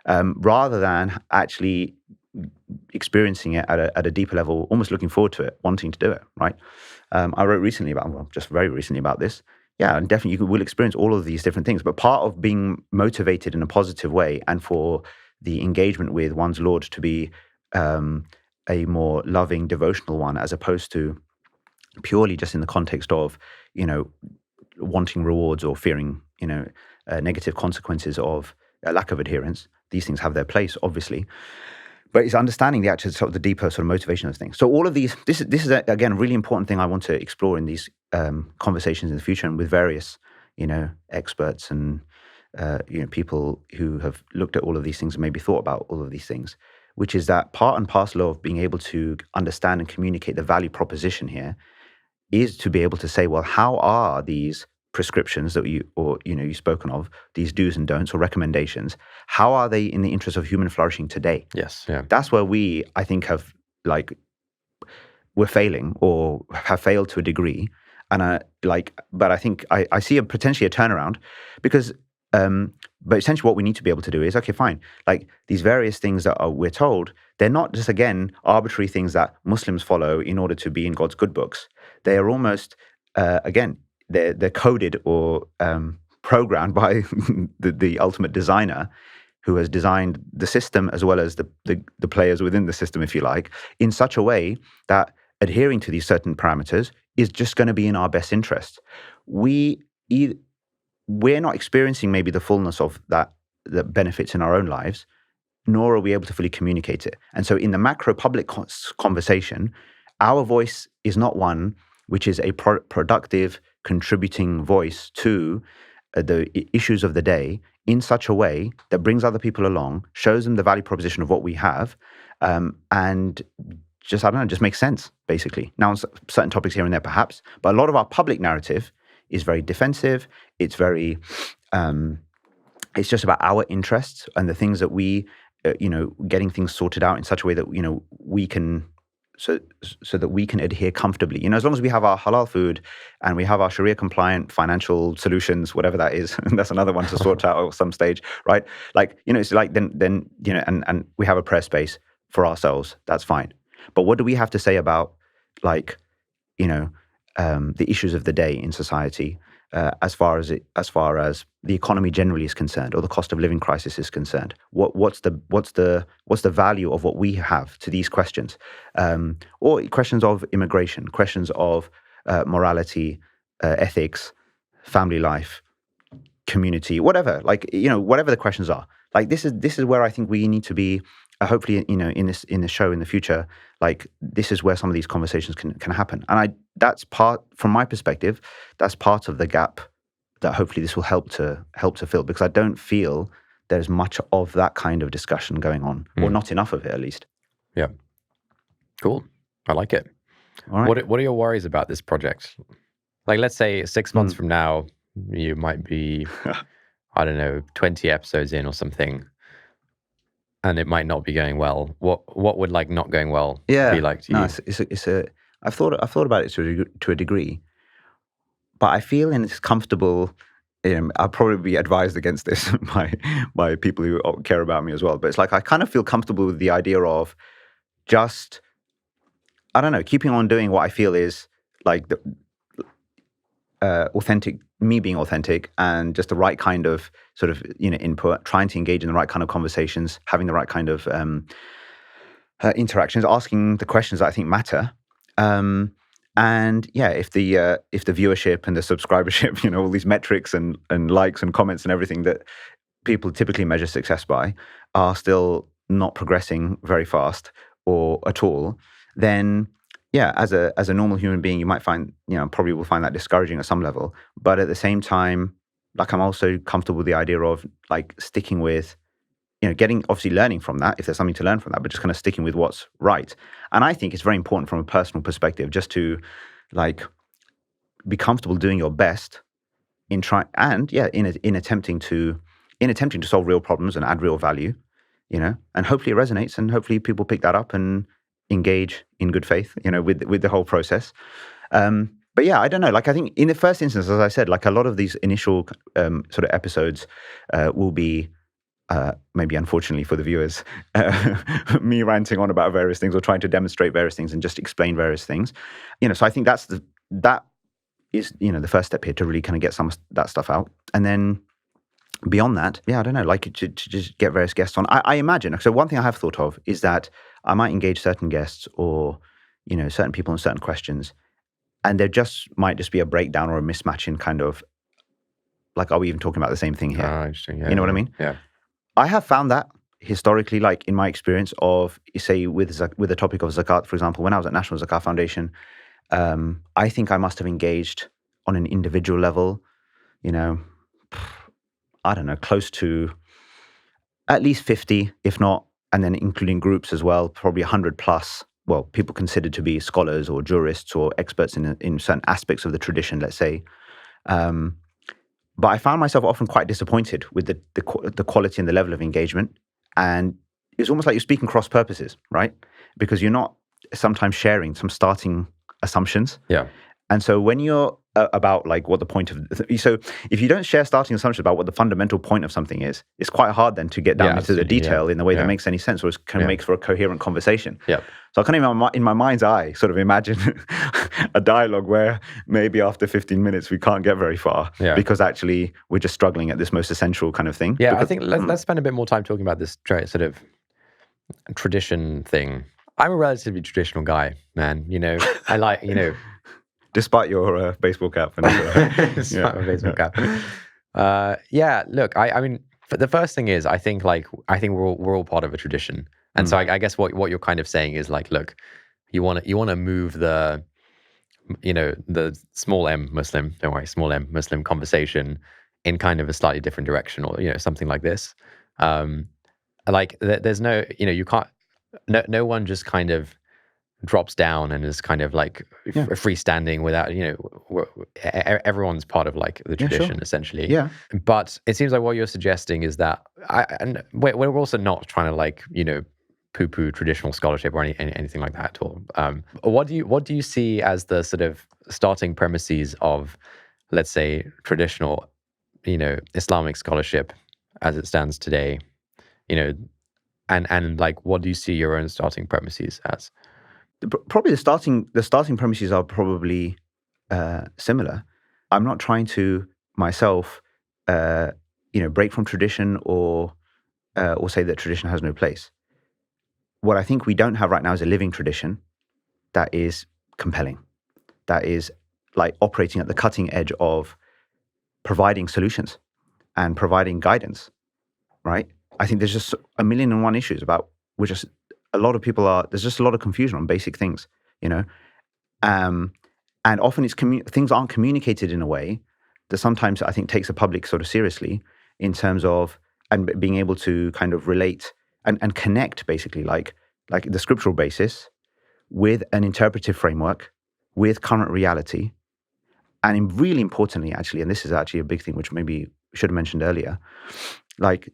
rather than actually experiencing it at a deeper level, almost looking forward to it, wanting to do it, right? I wrote very recently about this. Yeah, and definitely you will experience all of these different things. But part of being motivated in a positive way, and for the engagement with one's Lord to be a more loving, devotional one, as opposed to purely just in the context of, wanting rewards or fearing, negative consequences of a lack of adherence. These things have their place, obviously, but it's understanding the actual sort of the deeper sort of motivation of things. So all of these, this is again a really important thing I want to explore in these conversations in the future, and with various, experts and people who have looked at all of these things and maybe thought about all of these things, which is that part and parcel of being able to understand and communicate the value proposition here is to be able to say, well, how are these prescriptions that you've spoken of, these do's and don'ts or recommendations, how are they in the interest of human flourishing today? Yes. Yeah. That's where we, I think, we're failing or have failed to a degree. And but I think I see potentially a turnaround, because but essentially what we need to be able to do is, okay, fine, like these various things that we're told, they're not just, again, arbitrary things that Muslims follow in order to be in God's good books. They are almost, again, they're coded or programmed by the ultimate designer, who has designed the system as well as the players within the system, if you like, in such a way that adhering to these certain parameters is just going to be in our best interest. We're not experiencing maybe the fullness of that benefits in our own lives, nor are we able to fully communicate it. And so in the macro public conversation, our voice is not one which is a productive, contributing voice to the issues of the day in such a way that brings other people along, shows them the value proposition of what we have, and just, I don't know, just makes sense, basically. Now, on certain topics here and there, perhaps, but a lot of our public narrative is very defensive. It's very, it's just about our interests and the things that we, getting things sorted out in such a way that, we can, so that we can adhere comfortably. As long as we have our halal food and we have our Sharia compliant financial solutions, whatever that is, and that's another one to sort out at some stage, right? It's like then and we have a prayer space for ourselves. That's fine. But what do we have to say about, the issues of the day in society, as far as the economy generally is concerned, or the cost of living crisis is concerned? What's the value of what we have to these questions, or questions of immigration, questions of morality, ethics, family life, community, whatever. Whatever the questions are. This is where I think we need to be. Hopefully, in the show in the future, this is where some of these conversations can happen. And that's part, from my perspective, that's part of the gap that hopefully this will help to fill, because I don't feel there's much of that kind of discussion going on, or not enough of it, at least. Yeah. Cool. I like it. All right. What are your worries about this project? Let's say 6 months from now, you might be, I don't know, 20 episodes in or something, and it might not be going well. What would not going well be like to you? I've thought about it to a degree, but I feel in it's comfortable. I'll probably be advised against this by people who care about me as well. But it's I kind of feel comfortable with the idea of just, I don't know, keeping on doing what I feel is the authentic, me being authentic, and just the right kind of sort of input, trying to engage in the right kind of conversations, having the right kind of interactions, asking the questions that I think matter. And yeah, if the viewership and the subscribership, all these metrics and likes and comments and everything that people typically measure success by are still not progressing very fast or at all, then yeah, as a normal human being, you might find, probably will find that discouraging at some level. But at the same time, I'm also comfortable with the idea of sticking with, getting, obviously learning from that, if there's something to learn from that, but just kind of sticking with what's right. And I think it's very important from a personal perspective just to be comfortable doing your best in attempting to solve real problems and add real value, and hopefully it resonates, and hopefully people pick that up and engage in good faith, with the whole process. But yeah, I don't know. I think in the first instance, as I said, a lot of these initial sort of episodes will be maybe, unfortunately for the viewers, me ranting on about various things or trying to demonstrate various things and just explain various things. So I think that is the first step here, to really kind of get some of that stuff out, and then beyond that, yeah, I don't know, to just get various guests on. I imagine, so one thing I have thought of is that I might engage certain guests or, certain people on certain questions And there might just be a breakdown or a mismatch in kind of, like, are we even talking about the same thing here? Interesting. Yeah, you know what I mean? Yeah. I have found that historically, like in my experience of, say, with the topic of zakat, for example, when I was at National Zakat Foundation, I think I must have engaged on an individual level, I don't know, close to at least 50, if not, and then including groups as well, probably 100 plus, well, people considered to be scholars or jurists or experts in certain aspects of the tradition, let's say. But I found myself often quite disappointed with the quality and the level of engagement. And it's almost like you're speaking cross purposes, right? Because you're not sometimes sharing some starting assumptions. Yeah. And so when you're about like what the point of, so if you don't share starting assumptions about what the fundamental point of something is, it's quite hard then to get down into the detail in the way that makes any sense or can make for a coherent conversation. Yeah. So I kind of, in my mind's eye, sort of imagine a dialogue where maybe after 15 minutes we can't get very far because actually we're just struggling at this most essential kind of thing. Yeah, I think let's spend a bit more time talking about this sort of tradition thing. I'm a relatively traditional guy, man. I like, Despite your baseball cap. Despite my baseball cap. Look, I mean, the first thing is, I think we're all part of a tradition. And so I guess what you're kind of saying is like, look, you want to move the small m Muslim, don't worry, small m Muslim conversation in kind of a slightly different direction, or something like this. Like there's no, you can't, no one just kind of drops down and is kind of like freestanding without, everyone's part of like the tradition essentially. Yeah. But it seems like what you're suggesting is that and we're also not trying to like, poo-poo traditional scholarship or anything like that at all. What do you see as the sort of starting premises of, let's say, traditional, Islamic scholarship as it stands today, and like, what do you see your own starting premises as? Probably the starting premises are probably similar. I'm not trying to myself, break from tradition or say that tradition has no place. What I think we don't have right now is a living tradition that is compelling, that is like operating at the cutting edge of providing solutions and providing guidance, right? I think there's just a million and one issues about there's just a lot of confusion on basic things, and often things aren't communicated in a way that sometimes I think takes the public sort of seriously in terms of and being able to kind of relate and connect basically like the scriptural basis with an interpretive framework, with current reality, and really importantly, actually, and this is actually a big thing which maybe we should have mentioned earlier, like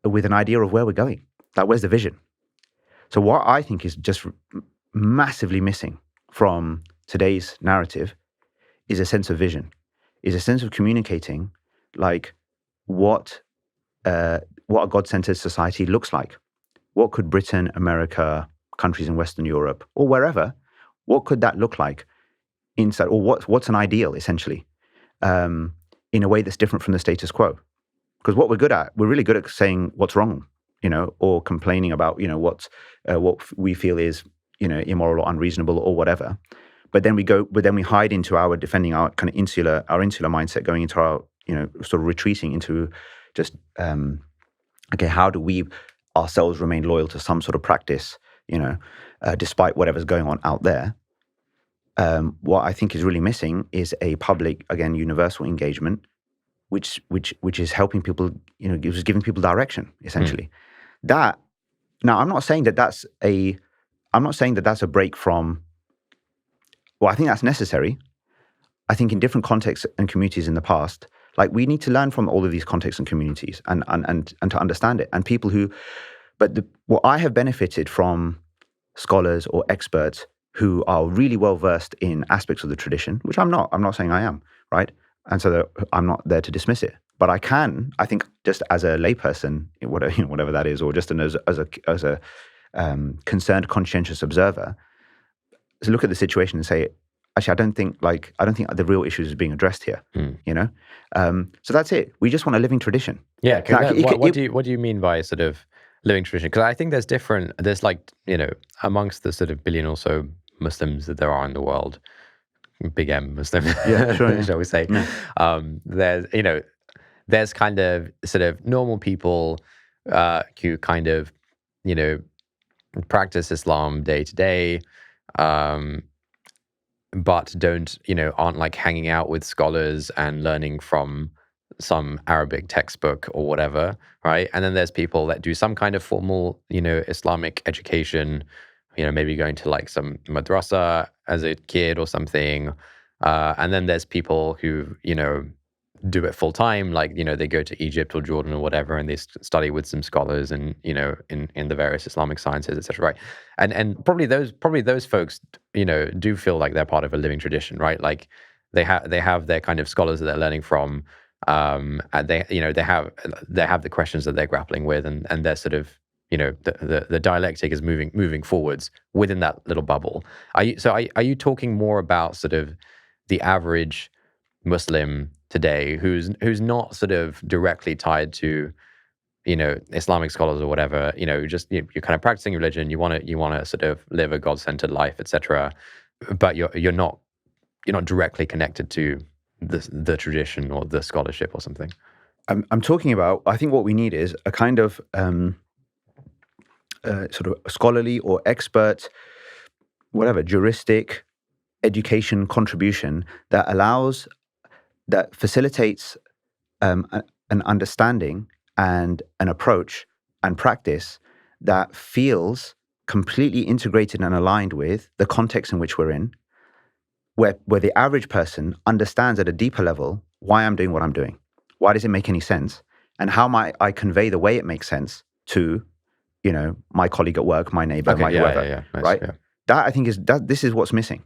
with an idea of where we're going, like where's the vision? So what I think is just massively missing from today's narrative is a sense of vision, is a sense of communicating like what a God-centered society looks like. What could Britain, America, countries in Western Europe, or wherever, what could that look like inside, or what's an ideal, essentially, in a way that's different from the status quo? Because what we're really good at saying what's wrong, or complaining about, what we feel is, immoral or unreasonable or whatever. But then we hide into defending our kind of insular mindset, going into our, sort of retreating into just, okay, how do we ourselves remain loyal to some sort of practice, despite whatever's going on out there? What I think is really missing is a public, again, universal engagement, which is helping people, is giving people direction, essentially. Now, I'm not saying that that's a break from. Well, I think that's necessary. I think in different contexts and communities in the past, like we need to learn from all of these contexts and communities and to understand it. And people what I have benefited from scholars or experts who are really well versed in aspects of the tradition, which I'm not saying I am, right? And so I'm not there to dismiss it. But I think just as a layperson, whatever that is, or just as a concerned, conscientious observer, to look at the situation and say, actually, I don't think the real issues is being addressed here. So that's it. We just want a living tradition. Yeah. What do you mean by sort of living tradition? Because I think there's like, amongst the sort of billion or so Muslims that there are in the world, big M Muslim, Yeah, sure. Yeah. shall we say? Yeah. There's kind of sort of normal people who kind of, practice Islam day to day, but aren't like hanging out with scholars and learning from some Arabic textbook or whatever, right? And then there's people that do some kind of formal, Islamic education, maybe going to like some madrasa as a kid or something. And then there's people who, do it full time, like, they go to Egypt or Jordan or whatever, and they study with some scholars and, in the various Islamic sciences, etc. Right. And probably those folks, do feel like they're part of a living tradition, right? Like they have their kind of scholars that they're learning from. And they have the questions that they're grappling with, and they're sort of, the dialectic is moving forwards within that little bubble. Are you talking more about sort of the average Muslim today who's not sort of directly tied to, Islamic scholars or whatever, just you're kind of practicing religion, you want to sort of live a God-centered life, etc., but you're not directly connected to the tradition or the scholarship or something? I'm talking about, I think what we need is a kind of sort of scholarly or expert, whatever, juristic education contribution that facilitates an understanding and an approach and practice that feels completely integrated and aligned with the context in which we're in, where the average person understands at a deeper level why I'm doing what I'm doing. Why does it make any sense? And how might I convey the way it makes sense to, my colleague at work, my neighbor, whoever, Nice, right? Yeah. That I think this is what's missing.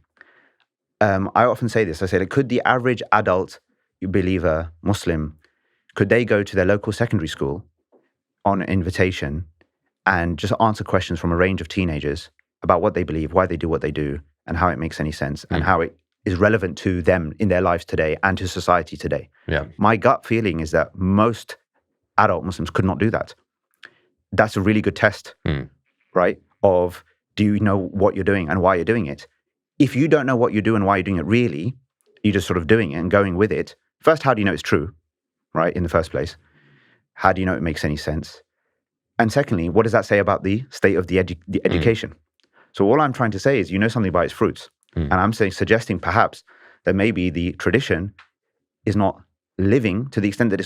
I often say this. I say, could the average adult believer Muslim, could they go to their local secondary school on invitation and just answer questions from a range of teenagers about what they believe, why they do what they do, and how it makes any sense, and how it is relevant to them in their lives today and to society today? Yeah. My gut feeling is that most adult Muslims could not do that. That's a really good test, right? Of, do you know what you're doing and why you're doing it? If you don't know what you do and why you're doing it really, you're just sort of doing it and going with it. First, how do you know it's true, right, in the first place? How do you know it makes any sense? And secondly, what does that say about the state of the education? So all I'm trying to say is, you know something by its fruits. And I'm suggesting perhaps that maybe the tradition is not living to the extent that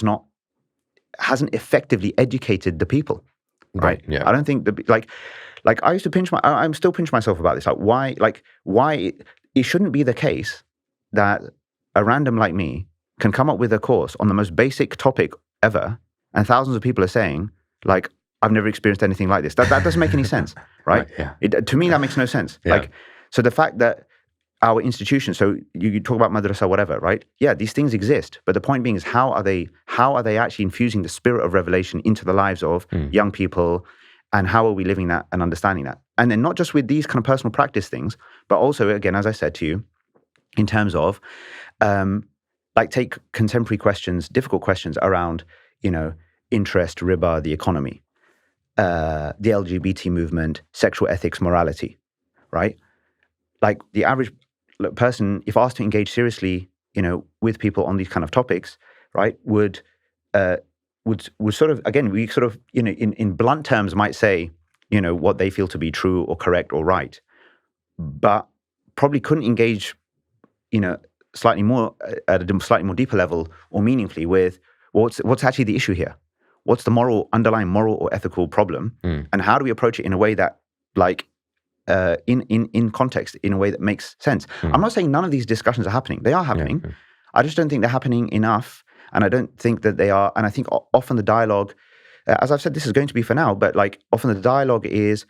hasn't effectively educated the people, right? Yeah. I don't think like I used to I'm still pinch myself about this. Like why it shouldn't be the case that a random like me can come up with a course on the most basic topic ever, and thousands of people are saying, like, I've never experienced anything like this. That doesn't make any sense, right? Yeah. To me, that makes no sense. Yeah. Like, so the fact that our institutions, so you talk about madrasa, whatever, right? Yeah, these things exist. But the point being is, how are they actually infusing the spirit of revelation into the lives of young people? And how are we living that and understanding that? And then not just with these kind of personal practice things, but also, again, as I said to you, in terms of, like, take contemporary questions, difficult questions around, interest, riba, the economy, the LGBT movement, sexual ethics, morality, right? Like, the average person, if asked to engage seriously, with people on these kind of topics, right, would sort of, again, we sort of, in blunt terms might say, what they feel to be true or correct or right, but probably couldn't engage, slightly more at a slightly more deeper level or meaningfully with what's actually the issue here? What's the underlying moral or ethical problem? And how do we approach it in a way that, like, in context, in a way that makes sense? I'm not saying none of these discussions are happening. They are happening. Yeah. I just don't think they're happening enough. And I don't think that they are. And I think often the dialogue, as I've said, this is going to be for now, but like often the dialogue is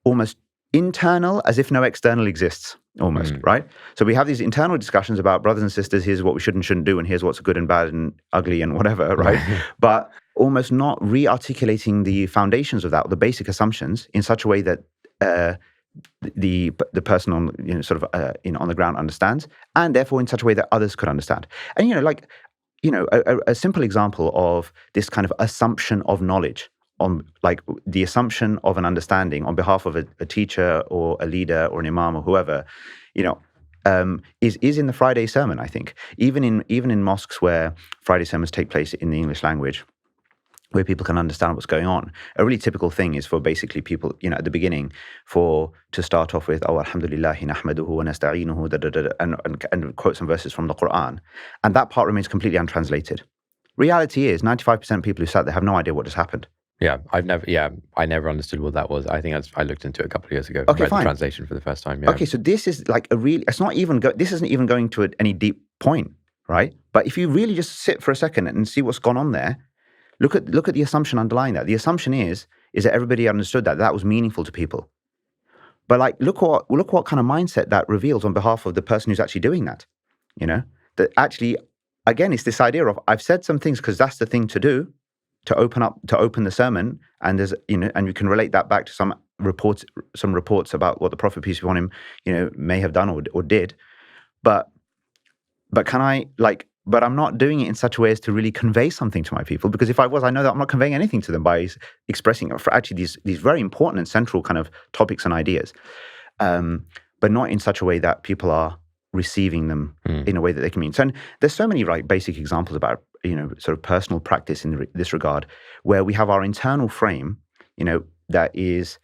almost internal, as if no external exists, almost, right? So we have these internal discussions about, brothers and sisters, here's what we should and shouldn't do, and here's what's good and bad and ugly and whatever, right? But almost not re-articulating the foundations of that, or the basic assumptions, in such a way that the person on on the ground understands, and therefore in such a way that others could understand. And a simple example of this kind of assumption of knowledge, on like the assumption of an understanding on behalf of a teacher or a leader or an imam or whoever, is in the Friday sermon. I think even in mosques where Friday sermons take place in the English language, where people can understand what's going on. A really typical thing is for basically people, at the beginning, to start off with, alhamdulillahi nahmaduhu wa nasta'inuhu, and quote some verses from the Quran. And that part remains completely untranslated. Reality is 95% of people who sat there have no idea what just happened. Yeah, I never understood what that was. I think I looked into it a couple of years ago. Okay, read fine. the translation for the first time. Yeah. Okay, so this is like this isn't even going to any deep point, right? But if you really just sit for a second and see what's gone on there, look at the assumption underlying that. The assumption is that everybody understood that was meaningful to people. But like, look what kind of mindset that reveals on behalf of the person who's actually doing that. That actually, again, it's this idea of I've said some things because that's the thing to do, to open the sermon, and there's and you can relate that back to some reports about what the Prophet, peace be upon him, may have done or did. But can I But I'm not doing it in such a way as to really convey something to my people, because if I was, I know that I'm not conveying anything to them by expressing for actually these very important and central kind of topics and ideas, but not in such a way that people are receiving them in a way that they can mean. So there's so many basic examples about sort of personal practice in this regard, where we have our internal frame, that is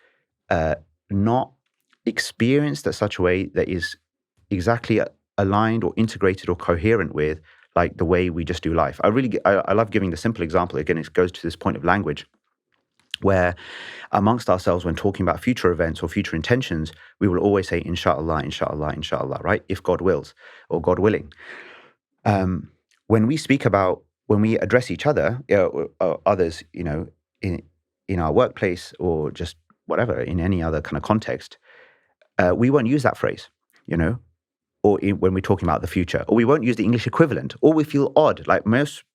not experienced in such a way that is exactly aligned or integrated or coherent with like the way we just do life. I love giving the simple example. Again, it goes to this point of language, where amongst ourselves, when talking about future events or future intentions, we will always say, inshallah, inshallah, inshallah, right? If God wills or God willing. When we address each other, or others, in our workplace or just whatever, in any other kind of context, we won't use that phrase, or when we're talking about the future, or we won't use the English equivalent, or we feel odd, like most,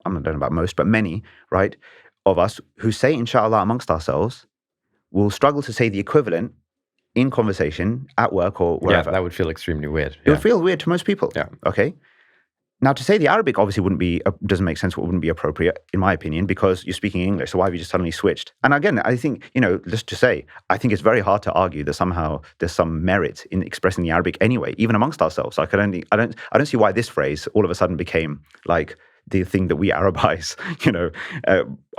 I don't know about most, but many, right, of us who say inshallah amongst ourselves will struggle to say the equivalent in conversation, at work or wherever. Yeah, that would feel extremely weird. It would feel weird to most people. Yeah. Okay. Now, to say the Arabic obviously doesn't make sense, wouldn't be appropriate, in my opinion, because you're speaking English. So why have you just suddenly switched? And again, I think, just to say, I think it's very hard to argue that somehow there's some merit in expressing the Arabic anyway, even amongst ourselves. I don't see why this phrase all of a sudden became like the thing that we Arabize, why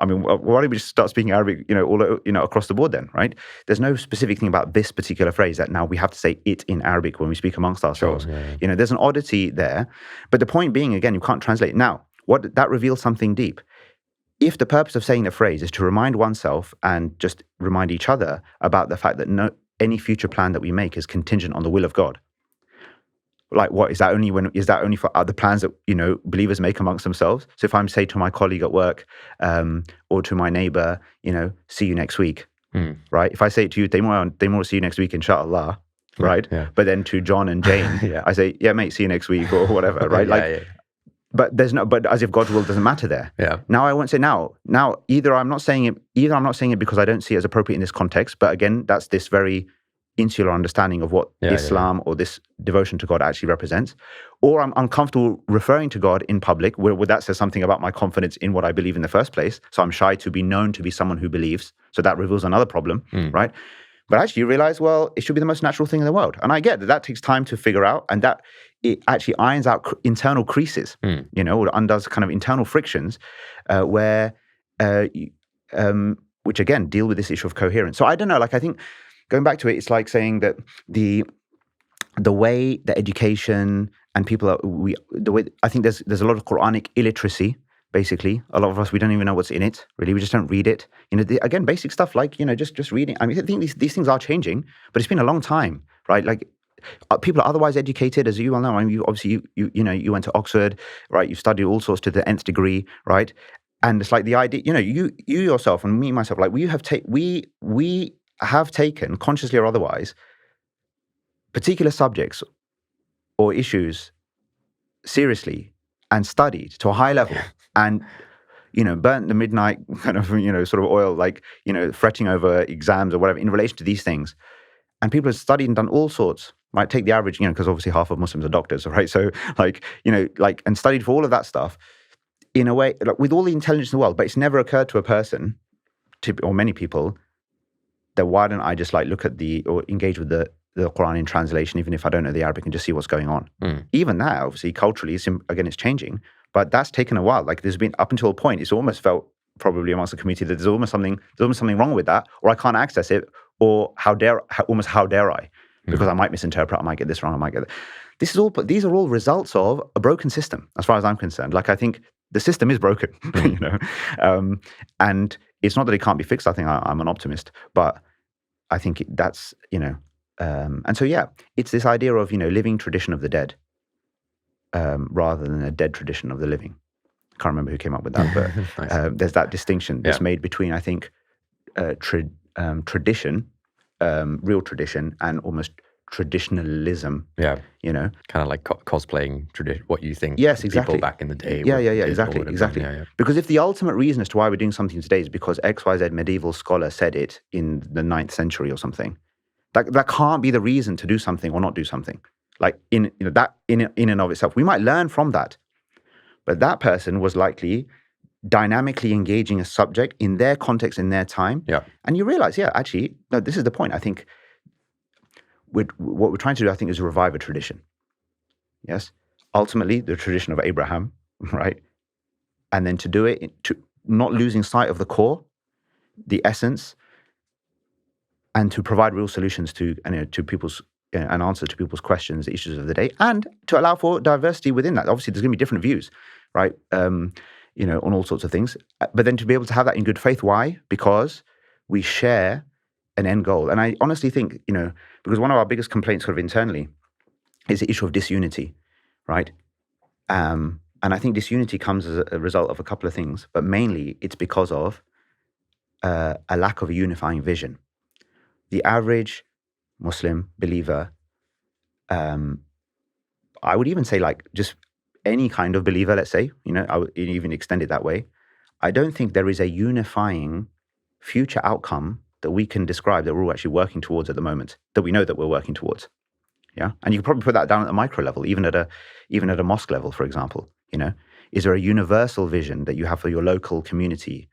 don't we just start speaking Arabic, across the board then, right? There's no specific thing about this particular phrase that now we have to say it in Arabic when we speak amongst ourselves. Sure, yeah. There's an oddity there. But the point being, again, you can't translate. Now, that reveals something deep. If the purpose of saying the phrase is to remind oneself and just remind each other about the fact that any future plan that we make is contingent on the will of God. Like, what is that only for the plans that believers make amongst themselves? So if I'm say to my colleague at work, or to my neighbor, see you next week, right? If I say it to you, Taimur, see you next week, inshallah, right? Yeah. But then to John and Jane, yeah. I say, yeah, mate, see you next week or whatever, right? But but as if God's will doesn't matter there. Yeah. Now I won't say now either I'm not saying it because I don't see it as appropriate in this context. But again, that's this very insular understanding of what Islam or this devotion to God actually represents, or I'm uncomfortable referring to God in public, where that says something about my confidence in what I believe in the first place. So I'm shy to be known to be someone who believes. So that reveals another problem, right? But actually you realize, well, it should be the most natural thing in the world. And I get that takes time to figure out, and that it actually irons out internal creases, or undoes kind of internal frictions, which again deal with this issue of coherence. So I don't know, I think, going back to it, it's like saying that the way that education and people I think there's a lot of Quranic illiteracy. Basically, a lot of us, we don't even know what's in it. Really, we just don't read it. Again, basic stuff like just reading. I mean, I think these things are changing, but it's been a long time, right? Like, people are otherwise educated, as you well know. I mean, you went to Oxford, right? You studied all sorts to the nth degree, right? And it's like the idea, you yourself and me myself, like we have taken, consciously or otherwise, particular subjects or issues seriously and studied to a high level, and burnt the midnight kind of sort of oil, fretting over exams or whatever in relation to these things. And people have studied and done all sorts, right? Take the average, because obviously half of Muslims are doctors, right? So and studied for all of that stuff in a way, with all the intelligence in the world, but it's never occurred to a person, or many people, that why don't I just look at or engage with the the Quran in translation, even if I don't know the Arabic, and just see what's going on. Even that, obviously, culturally, it's changing, but that's taken a while. Like there's been up until a point, it's almost felt probably amongst the community that there's almost something wrong with that, or I can't access it, or how dare I, because I might misinterpret, I might get this wrong, I might get that. These are all results of a broken system, as far as I'm concerned. Like I think the system is broken, and it's not that it can't be fixed. I think I'm an optimist, but I think that's, and so, yeah, it's this idea of, living tradition of the dead rather than a dead tradition of the living. I can't remember who came up with that, but nice. There's that distinction that's made between, I think, tradition, real tradition, and almost traditionalism. Yeah. Kind of like cosplaying tradition, what you think exactly. people back in the day. Yeah, exactly. Yeah. Because if the ultimate reason as to why we're doing something today is because XYZ medieval scholar said it in the 9th century or something, that can't be the reason to do something or not do something. Like that in and of itself, we might learn from that, but that person was likely dynamically engaging a subject in their context, in their time. Yeah. And you realize, actually, no, this is the point. I think what we're trying to do, I think, is revive a tradition. Yes. Ultimately, the tradition of Abraham, right? And then to do it, to not losing sight of the core, the essence, and to provide real solutions to people's an answer to people's questions, the issues of the day, and to allow for diversity within that. Obviously, there's going to be different views, right? On all sorts of things. But then to be able to have that in good faith. Why? Because we share an end goal. And I honestly think, because one of our biggest complaints sort of internally is the issue of disunity, right? And I think disunity comes as a result of a couple of things, but mainly it's because of a lack of a unifying vision. The average Muslim believer, I would even say like just any kind of believer, let's say, I would even extend it that way. I don't think there is a unifying future outcome that we can describe that we're all actually working towards at the moment, that we know that we're working towards. Yeah. And you could probably put that down at a micro level, even at a mosque level, for example. Is there a universal vision that you have for your local community,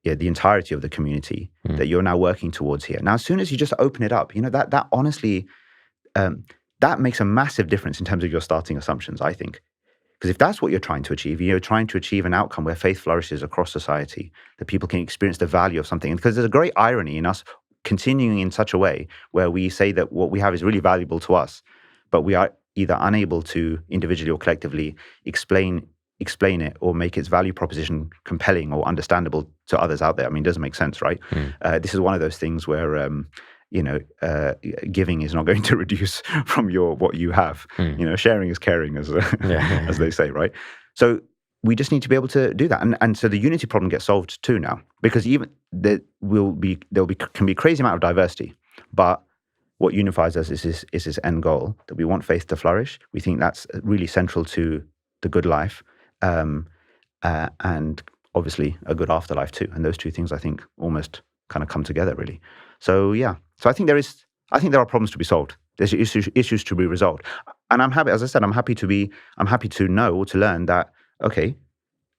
the entirety of the community that you're now working towards here? Now, as soon as you just open it up, that honestly, that makes a massive difference in terms of your starting assumptions, I think. Because if that's what you're trying to achieve, you're trying to achieve an outcome where faith flourishes across society, that people can experience the value of something. And because there's a great irony in us continuing in such a way where we say that what we have is really valuable to us, but we are either unable to individually or collectively explain it or make its value proposition compelling or understandable to others out there. I mean, it doesn't make sense, right? This is one of those things where, giving is not going to reduce from what you have. Sharing is caring, as they say, right? So we just need to be able to do that, and so the unity problem gets solved too now, because even there can be crazy amount of diversity, but what unifies us is this end goal that we want faith to flourish. We think that's really central to the good life, and obviously a good afterlife too. And those two things, I think, almost kind of come together really. So yeah, so I think there are problems to be solved. There's issues to be resolved, and I'm happy. As I said, I'm happy to know or to learn that. Okay,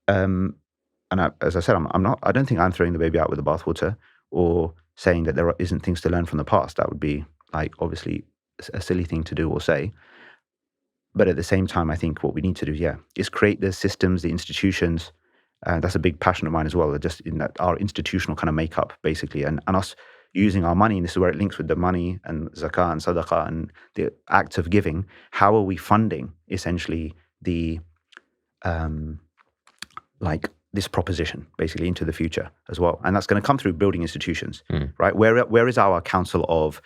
as I said, I don't think I'm throwing the baby out with the bathwater or saying that there isn't things to learn from the past. That would be like obviously a silly thing to do or say. But at the same time, I think what we need to do, is create the systems, the institutions. That's a big passion of mine as well. Just in that our institutional kind of makeup, basically, and us using our money. And this is where it links with the money and zakah and sadaqah and the acts of giving. How are we funding essentially the this proposition basically into the future as well? And that's going to come through building institutions, right? Where is our council of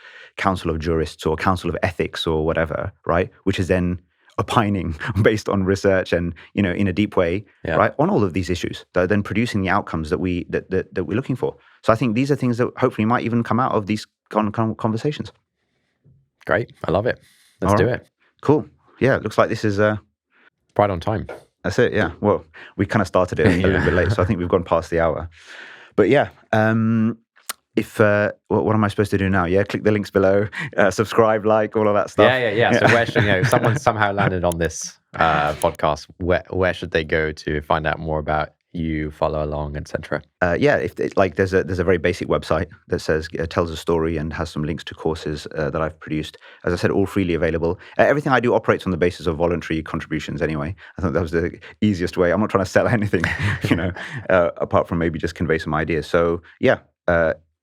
jurists or council of ethics or whatever, right? Which is then opining based on research and in a deep way, right, on all of these issues. That are then producing the outcomes that we're looking for. So I think these are things that hopefully might even come out of these conversations. Great, I love it. Let's do it. Cool. Yeah, it looks like this is right on time. That's it. Yeah. Well, we kind of started it a little bit late, so I think we've gone past the hour. But yeah, if what am I supposed to do now? Yeah, click the links below, subscribe, like, all of that stuff. Yeah. So where should someone somehow landed on this podcast? Where should they go to find out more about you follow along, etc.? Yeah, like there's a very basic website that says tells a story and has some links to courses that I've produced. As I said, all freely available. Everything I do operates on the basis of voluntary contributions. Anyway, I thought that was the easiest way. I'm not trying to sell anything, apart from maybe just convey some ideas. So yeah.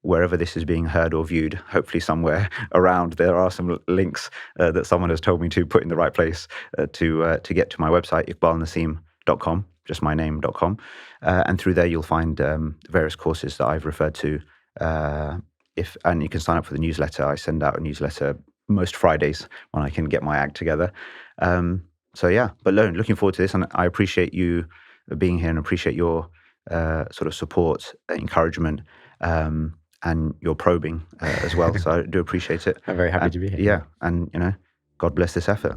Wherever this is being heard or viewed, hopefully somewhere around, there are some links that someone has told me to put in the right place to get to my website, iqbalnaseem.com, just my name.com. And through there, you'll find various courses that I've referred to. And you can sign up for the newsletter. I send out a newsletter most Fridays when I can get my act together. So yeah, but looking forward to this. And I appreciate you being here and appreciate your sort of support, encouragement, and your probing as well. So I do appreciate it. I'm very happy to be here. Yeah. And, God bless this effort.